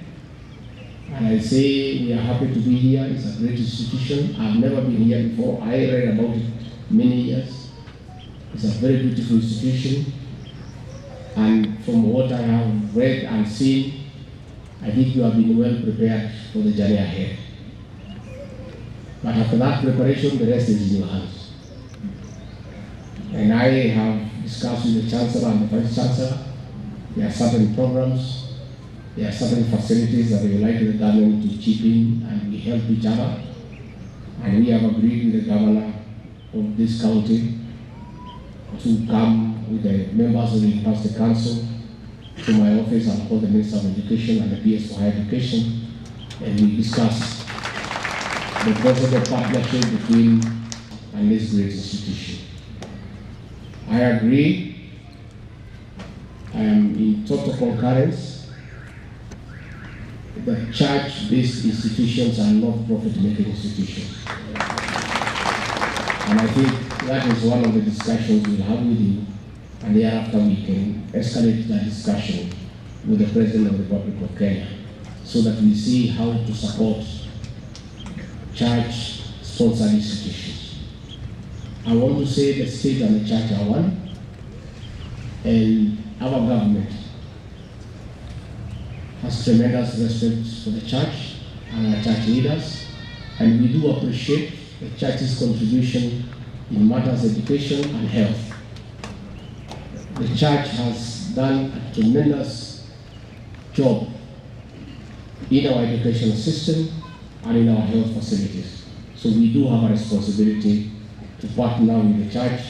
And I say we are happy to be here. It's a great institution. I've never been here before. I read about it many years. It's a very beautiful institution. And from what I have read and seen, I think you have been well prepared for the journey ahead. But after that preparation, the rest is in your hands. And I have discussed with the Chancellor and the Vice Chancellor. There are certain programs, there are certain facilities that we would like the government to chip in, and we help each other. And we have agreed with the governor of this county to come with the members of the University Council to my office and call the Minister of Education and the PS for Higher Education, and we discuss the possible partnership between and this great institution. I agree. I am in total concurrence that church-based institutions are not profit-making institutions. And I think that is one of the discussions we'll have with you, and thereafter we can escalate that discussion with the President of the Republic of Kenya, so that we see how to support church-sponsored institutions. I want to say the state and the church are one, and our government has tremendous respect for the church and our church leaders, and we do appreciate the church's contribution in matters of education and health. The church has done a tremendous job in our educational system and in our health facilities. So we do have a responsibility to partner with the Church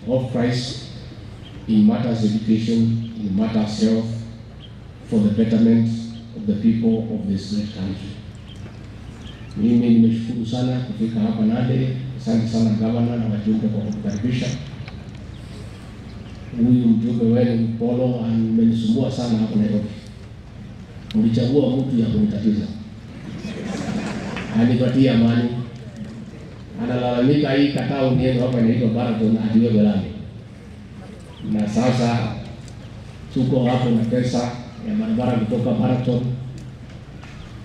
of Christ in matters of education, in matters of health, for the betterment of the people of this great country. Mimi nimeshukuru sana kufika hapa Nade. Asante sana gavana na wajumbe kwa kukaribisha. Huyu mjumbe wenu Polo amenisumbua sana hapa Nairobi. Mlichagua mtu ya kunitatiza. Anipatia amani. Analalamika hii katao niendo hapa inaitwa Baraton adiwe belani. Na sasa tuko hapo na pesa ya barabara kutoka Baraton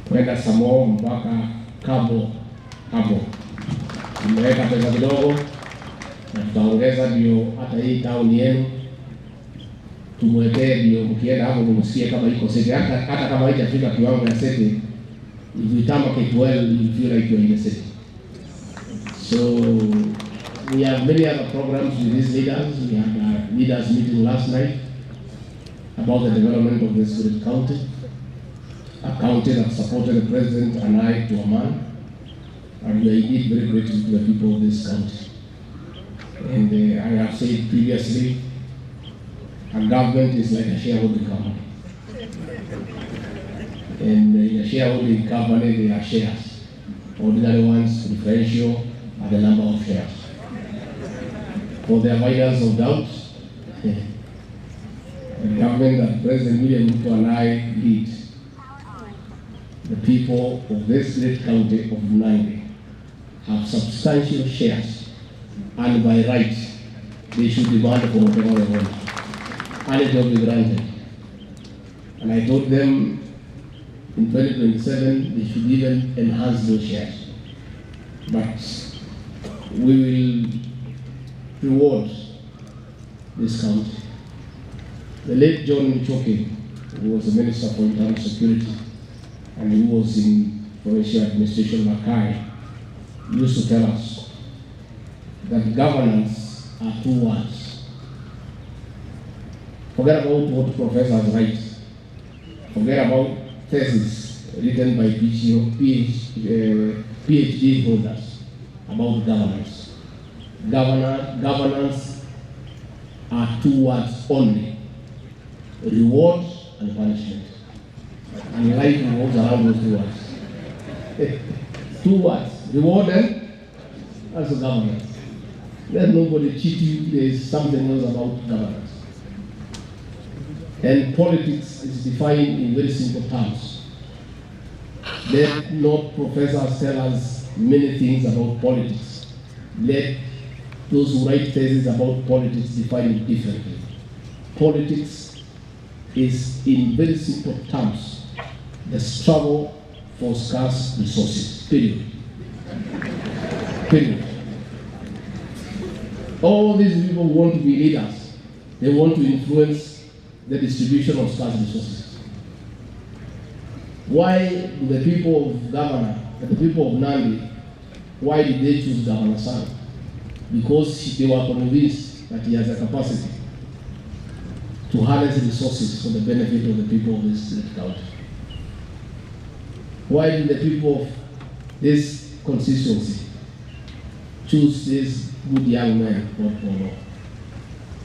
kwenda Samoo mpaka Cabo. Tumeweka pesa kidogo na tutaongeza ndio hata hii town yenu tumwekee, ndio mkienda hapo msikie kama iko seti, hata kama haijafika kiwango ya seti. If you tarmac it well, you feel like you're in the city. So we have many other programs with these leaders. We had a leaders meeting last night about the development of this great county, a county that supported the president and I to a man, and we are indeed very grateful to the people of this county. And I have said previously, A government is like a shareholding company. And in a shareholding company, there are shares. Ordinary ones, differential, are the number of shares. For the avoidance of doubt, the government that President William Ruto and I lead, the people of this great county of Nandi have substantial shares, and by right, they should demand for whatever they want, and it will be granted. And I told them in 2027 they should even enhance those shares. But we will reward this county. The late John Michoke, who was the Minister for Internal Security, and he was in provincial administration Makai, used to tell us that governance are 2 words. Forget about what professors write. Forget about theses written by PhD holders about governance. Governance are 2 words only: reward and punishment. And life revolves around those 2 words. 2 words: reward and also governance. Let nobody cheat you. There is something else about governance. And politics is defined in very simple terms. Let not professors tell us many things about politics. Let those who write theses about politics define it differently. Politics is, in very simple terms, the struggle for scarce resources. Period. Period. All these people want to be leaders. They want to influence the distribution of scarce resources. Why do the people of the people of Nandi, why did they choose Governor Sang? Because they were convinced that he has a capacity to harness resources for the benefit of the people of this county. Why did the people of this constituency choose this good young man called Polo?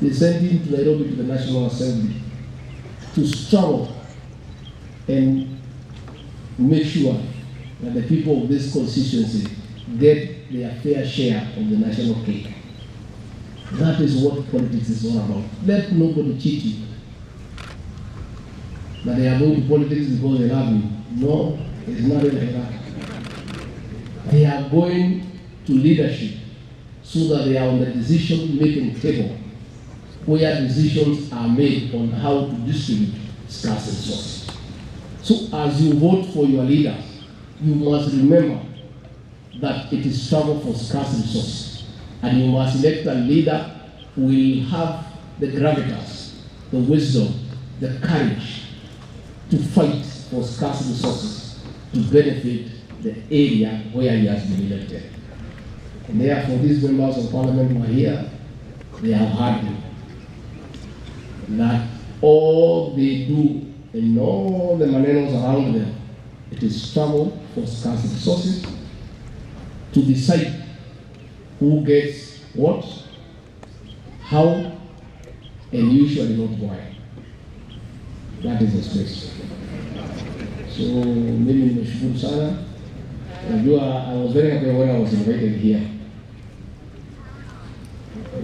They sent him to Nairobi to the National Assembly to struggle and make sure that the people of this constituency get their fair share of the national cake. That is what politics is all about. Let nobody cheat you. That they are going to politics because they love you. No, it's not like that. They are going to leadership so that they are on the decision-making table, where decisions are made on how to distribute scarce resources. So as you vote for your leaders, you must remember that it is struggle for scarce resources. And you must elect a leader who will have the gravitas, the wisdom, the courage to fight for scarce resources to benefit the area where he has been elected. And therefore, these members of parliament who are here, they have heard him. That all they do and all the manenos around them, it is struggle for scarce resources to decide who gets what, how, and usually not why. That is the space. So mimi nimeshukuru sana. I was very happy when I was invited here.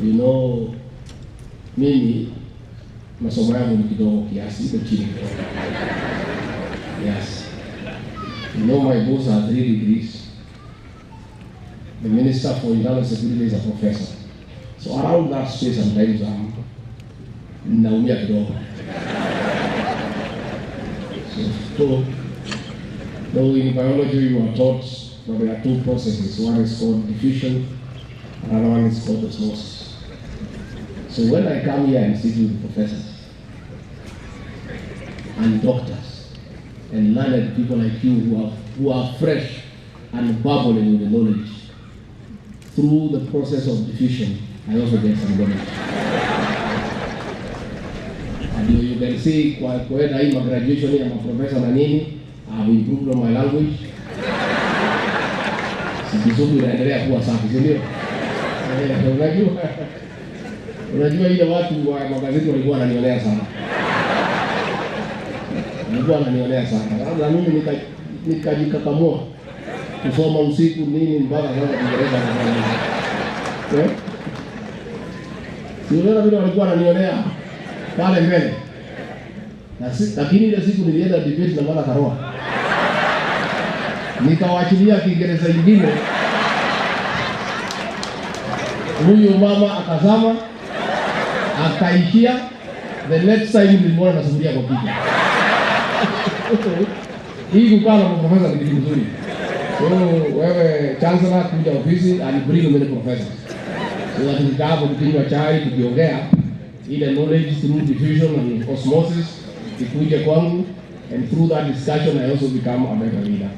You know, mimi masomo yangu ni kidogo kiasi, iko chini kidogo. Yes. You know, my boss has 3 degrees. The Minister for Internal Security is a professor. So around that space sometimes naumia kidogo. So in biology you are taught that there are 2 processes. One is called diffusion, another one is called osmosis. So when I come here and sit with professors and doctors and learned people like you who are fresh and bubbling with the knowledge, through the process of diffusion, I also get some knowledge. And you can see, kwa hii graduation ya maprofesa na nini, I've improved on my language. Sikizungu inaendelea kuwa safi, si ndio? Unajua, Unajua ile watu wa magazeti walikuwa wananionea sana. Walikuwa wananionea sana. Na mimi nikajikakamua kusoma usiku nini mpaka sasa Kiingereza na Siuliona vile walikuwa wananionea pale mbele. Lakini ile siku nilienda debate na Mara Karua. Nikawaachilia Kiingereza ingine. Huyo mama akazama, akaishia. The next time nilimwona nasubiria kwa picha. Hii kukaa na profesa ni kitu nzuri. So wewe Chancellor kuja ofisi and bring many professors. So that tukikaa hapo tukinywa chai tukiongea ile knowledge through diffusion and osmosis ikuje kwangu, and through that discussion I also become a better leader.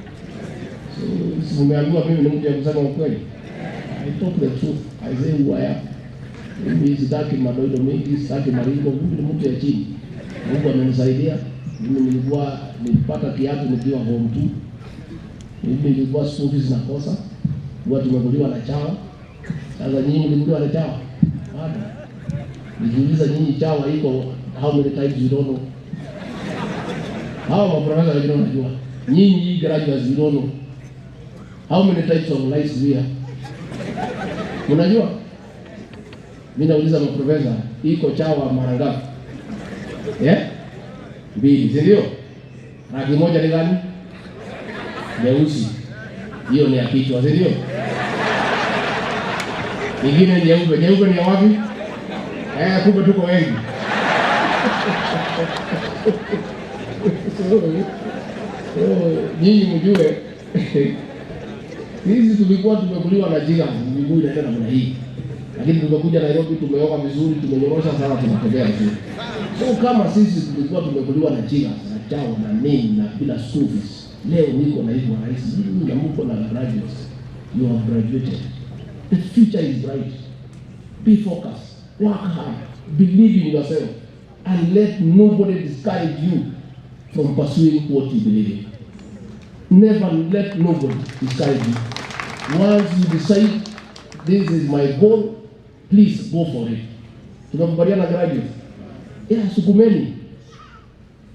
So umeambiwa mimi ni mtu ya kusema ukweli. I talk the truth. I say who I am. Mimi sitaki madoido mengi, sitaki maringo, mimi ni mtu ya chini. Mungu amenisaidia. Mimi nilipata kiatu nikiwa form 2. Mimi nilikuwa school fees nakosa. Watu tumekuliwa na chawa. Sasa nyinyi mlikuliwa na chawa. Bado. Nijiuliza nyinyi chawa iko how many times you don't know. Hao maprofesa wengine wanajua. Nyinyi graduates you don't know. How many types of lies we have? Unajua? Mimi nauliza maprofesa, iko chawa mara ngapi? Mbili, si ndio? Rangi moja ni gani? Nyeusi. Hiyo ni ya kichwa, si ndio? Nyingine nyeupe. Nyeupe ni ya wapi? Kumbe tuko wengi. Nyinyi mjue hizi tulikuwa tumekuliwa na jiga, miguu inaenda namna hii. Lakini tumekuja Nairobi tumeoga vizuri, tumenyorosha sana, tunatembea vizuri. So kama sisi tulikuwa tumekuliwa na jiga, na chao na nini na bila school fees. Leo niko na hivyo rais, mimi na mko na graduates. You have graduated. The future is bright. Be focused. Work hard. Believe in yourself. And let nobody discourage you from pursuing what you believe in. Never let nobody discourage you. Once you decide this is my goal, please go for it. Tunakubaliana graduates. Sukumeni.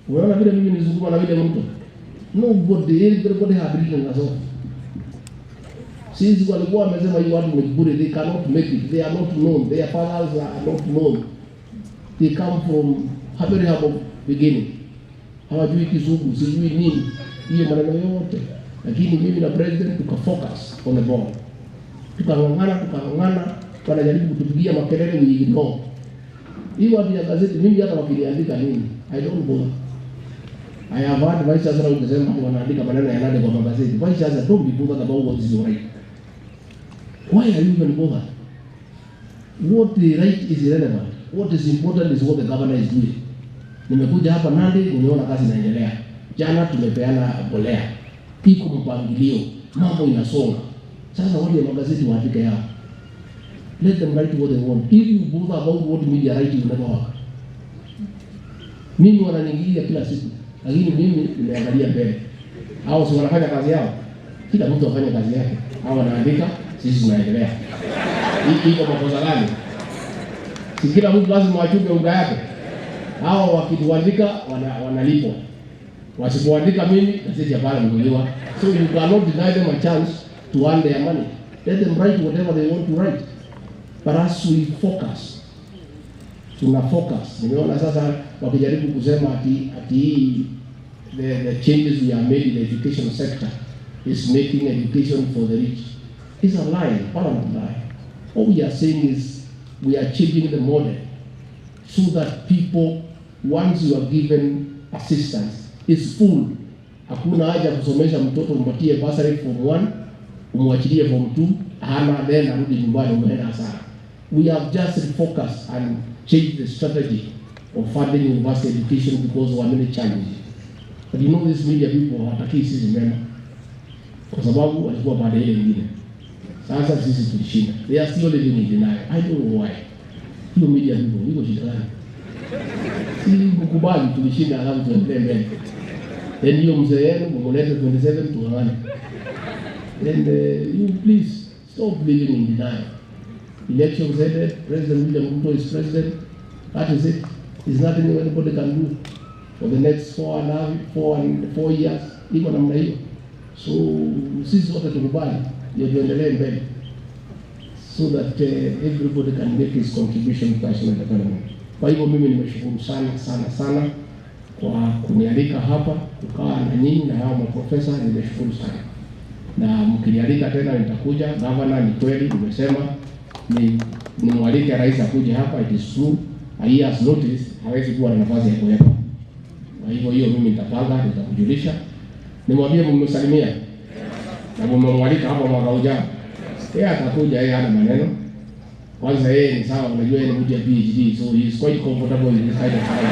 Unaona vile mimi nizunguma na vile mtu. Nobody, everybody have written us off. Sisi walikuwa wamesema hii watu wamekuburi, they cannot make it. They are not known. Their fathers are not known. They come from a very humble beginning. Hawajui Kizungu, sijui nini. Hiyo maneno yote. Lakini mimi na president tukafocus on the ball. Tukangangana, wanajaribu kutupigia makelele we ignore. Hii watu ya gazeti mimi hata wakiliandika nini, I don't bother. I have heard Vice Chancellor ukisema wanaandika maneno ya nade kwa magazeti. Vice Chancellor, don't be bothered about what is right. Why are you even bothered? What they write is irrelevant. What is important is what the governor is doing. Nimekuja hapa Nandi, nimeona kazi inaendelea. Jana tumepeana mbolea. Iko mpangilio, mambo inasonga. Sasa wale wa magazeti waandike yao. Let them write what they want. If you bother about what media write, you never work. Mimi wananiingilia kila siku, lakini mimi nimeangalia mbele. Hao si wanafanya kazi yao. Kila mtu afanye kazi yake. Hao wanaandika, sisi tunaendelea. Hii iko makosa gani? Si kila mtu lazima achunge unga yake. Hao wakituandika wanalipwa. Wasipoandika mimi gazeti hapana mguliwa. So you cannot deny them a chance to earn their money. Let them write whatever they want to write. But as we focus, tuna focus. Nimeona sasa wakijaribu kusema ati the changes we have made in the education sector is making education for the rich. It's a lie, paramount lie. What we are saying is we are changing the model so that people, once you are given assistance, is full. Hakuna haja kusomesha mtoto mpatie bursary form 1, umwachilie form 2, hana then arudi nyumbani umeenda hasara. We have just refocused and changed the strategy of funding university education because of many challenges. But you know these media people hawataki sisi mema. Kwa sababu walikuwa baada ile nyingine. Sasa sisi tulishinda. They are still living in denial. I don't know why. Hiyo media people iko shida gani? Si kukubali tulishinda alafu tuendelee mbele. Then hiyo mzee yenu mumulete 27 tuangane. And you please stop living in denial. elections ended, President William Ruto is president. That is it. There's nothing anybody can do for the next 4 years. Iko namna hiyo. So sisi wote tukubali ndio tuendelee mbele, so that everybody can make his contribution to national development. Kwa hivyo mimi nimeshukuru sana kwa kunialika hapa kukaa na nyinyi na hao maprofesa, nimeshukuru sana. Na mkinialika tena nitakuja. Governor, ni kweli nimesema ni mwalike rais akuje hapa, it is true. He has noticed hawezi kuwa na nafasi ya kuwepo. Kwa hivyo hiyo mimi nitapanga, nitakujulisha. Nimwambie mmsalimia. Na mmemwalika hapa mwaka ujao. Yeye atakuja, yeye hana maneno. Kwanza yeye ni sawa, unajua yeye ni mtu ya PhD, so he is quite comfortable in this kind of thing.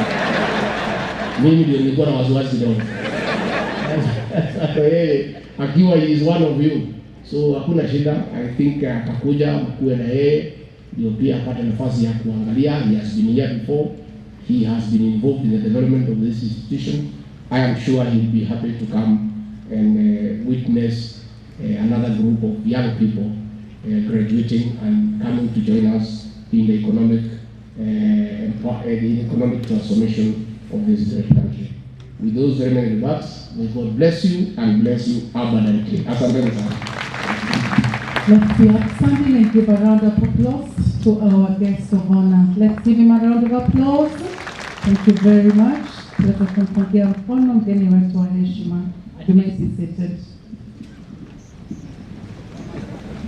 Mimi ndio nilikuwa na wasiwasi kidogo. Yeye akiwa he is one of you. So hakuna shida. I think atakuja mkuwe na yeye ndio pia apate nafasi ya kuangalia. He has been here before. He has been involved in the development of this institution. I am sure he will be happy to come and witness another group of young people graduating and coming to join us in the economic transformation of this great country. With those very many remarks, may God bless you and bless you abundantly. Asante sana. Let's be upstanding and give a round of applause to our guest of honor. Let's give him a round of applause. Thank you very much. Let us kumpungia mkono mgeni wetu wa heshima. You may be seated.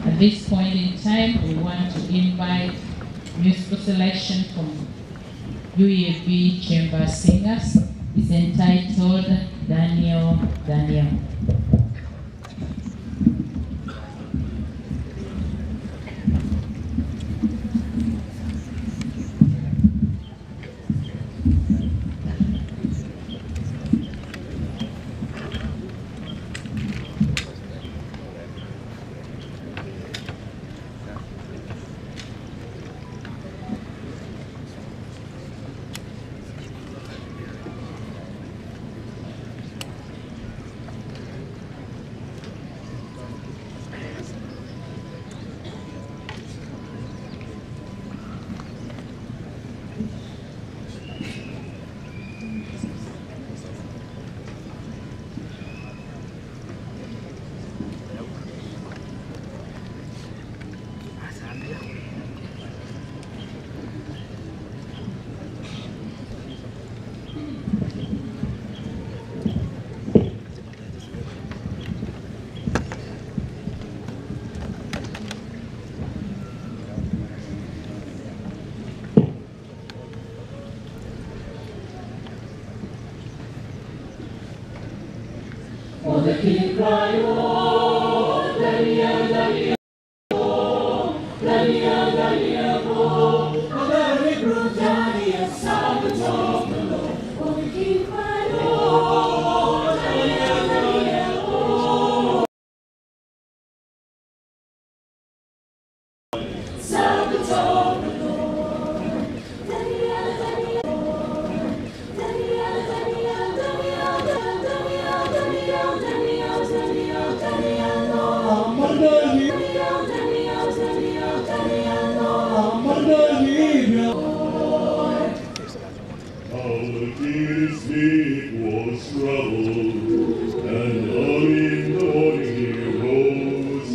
At this point in time, we want to invite musical selection from UAB Chamber Singers. It's entitled Daniel. For the King cry, oh, Daniel, Daniel, oh, Daniel, Daniel, oh, a very good Daniel, servant of the Lord. For the King cry, oh, Daniel, Daniel, oh, servant of the Lord. Daniel, Daniel, Daniel, Daniel, Daniel, Our king's sleep was troubled, and early in the morning he rose.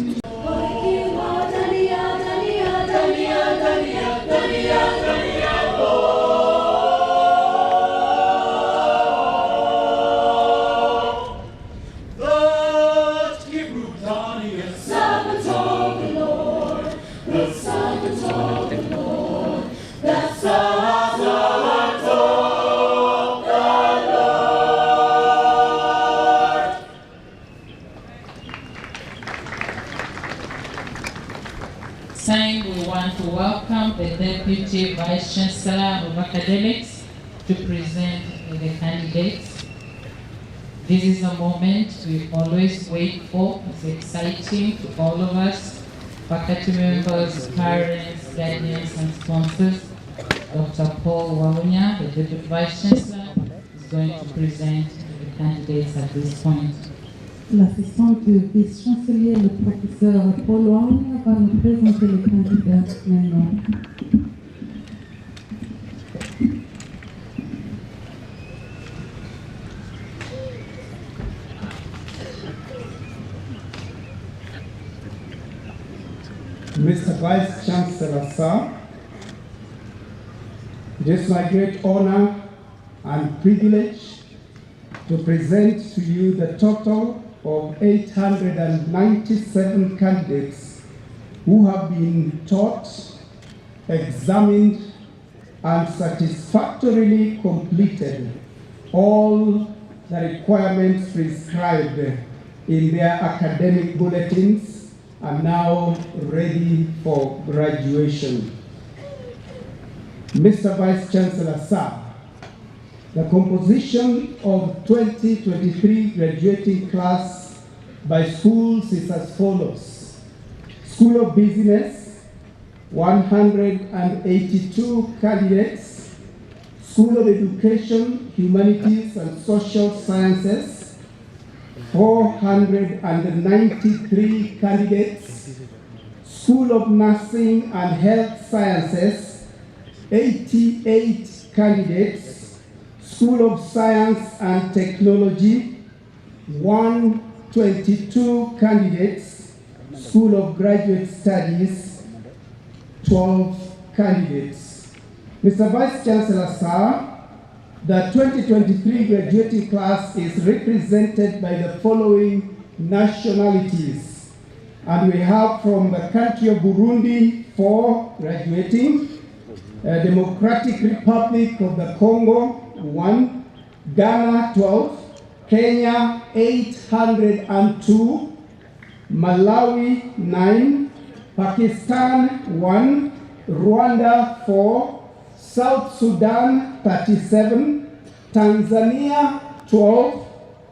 Servant of the Lord, the servant of the Lord, the servant of the Lord. Time we want to welcome the Deputy Vice Chancellor of Academics to present the candidates. This is a moment we always wait for. It's exciting to all of us, faculty members, parents, guardians, and sponsors. Dr. Paul Walunya, the Deputy Vice Chancellor, is going to present the candidates at this point. L'assistant du vice-chancelier, le professeur Paul Wang, va nous présenter les candidats maintenant. Mr. Vice Chancellor, sir, it is my great honor and privilege to present to you the total of 897 candidates who have been taught, examined, and satisfactorily completed all the requirements prescribed in their academic bulletins are now ready for graduation. Mr. Vice Chancellor, sir, the composition of 2023 graduating class by schools is as follows. School of Business, 182 candidates. School of Education, Humanities and Social Sciences, 493 candidates. School of Nursing and Health Sciences, 88 candidates. School of Science and Technology, 122 candidates. School of Graduate Studies, 12 candidates. Mr. Vice Chancellor, sir, the 2023 graduating class is represented by the following nationalities. And we have from the country of Burundi 4 graduating, Democratic Republic of the Congo 1, Ghana 12, Kenya 802, Malawi 9, Pakistan 1, Rwanda 4, South Sudan 37, Tanzania 12,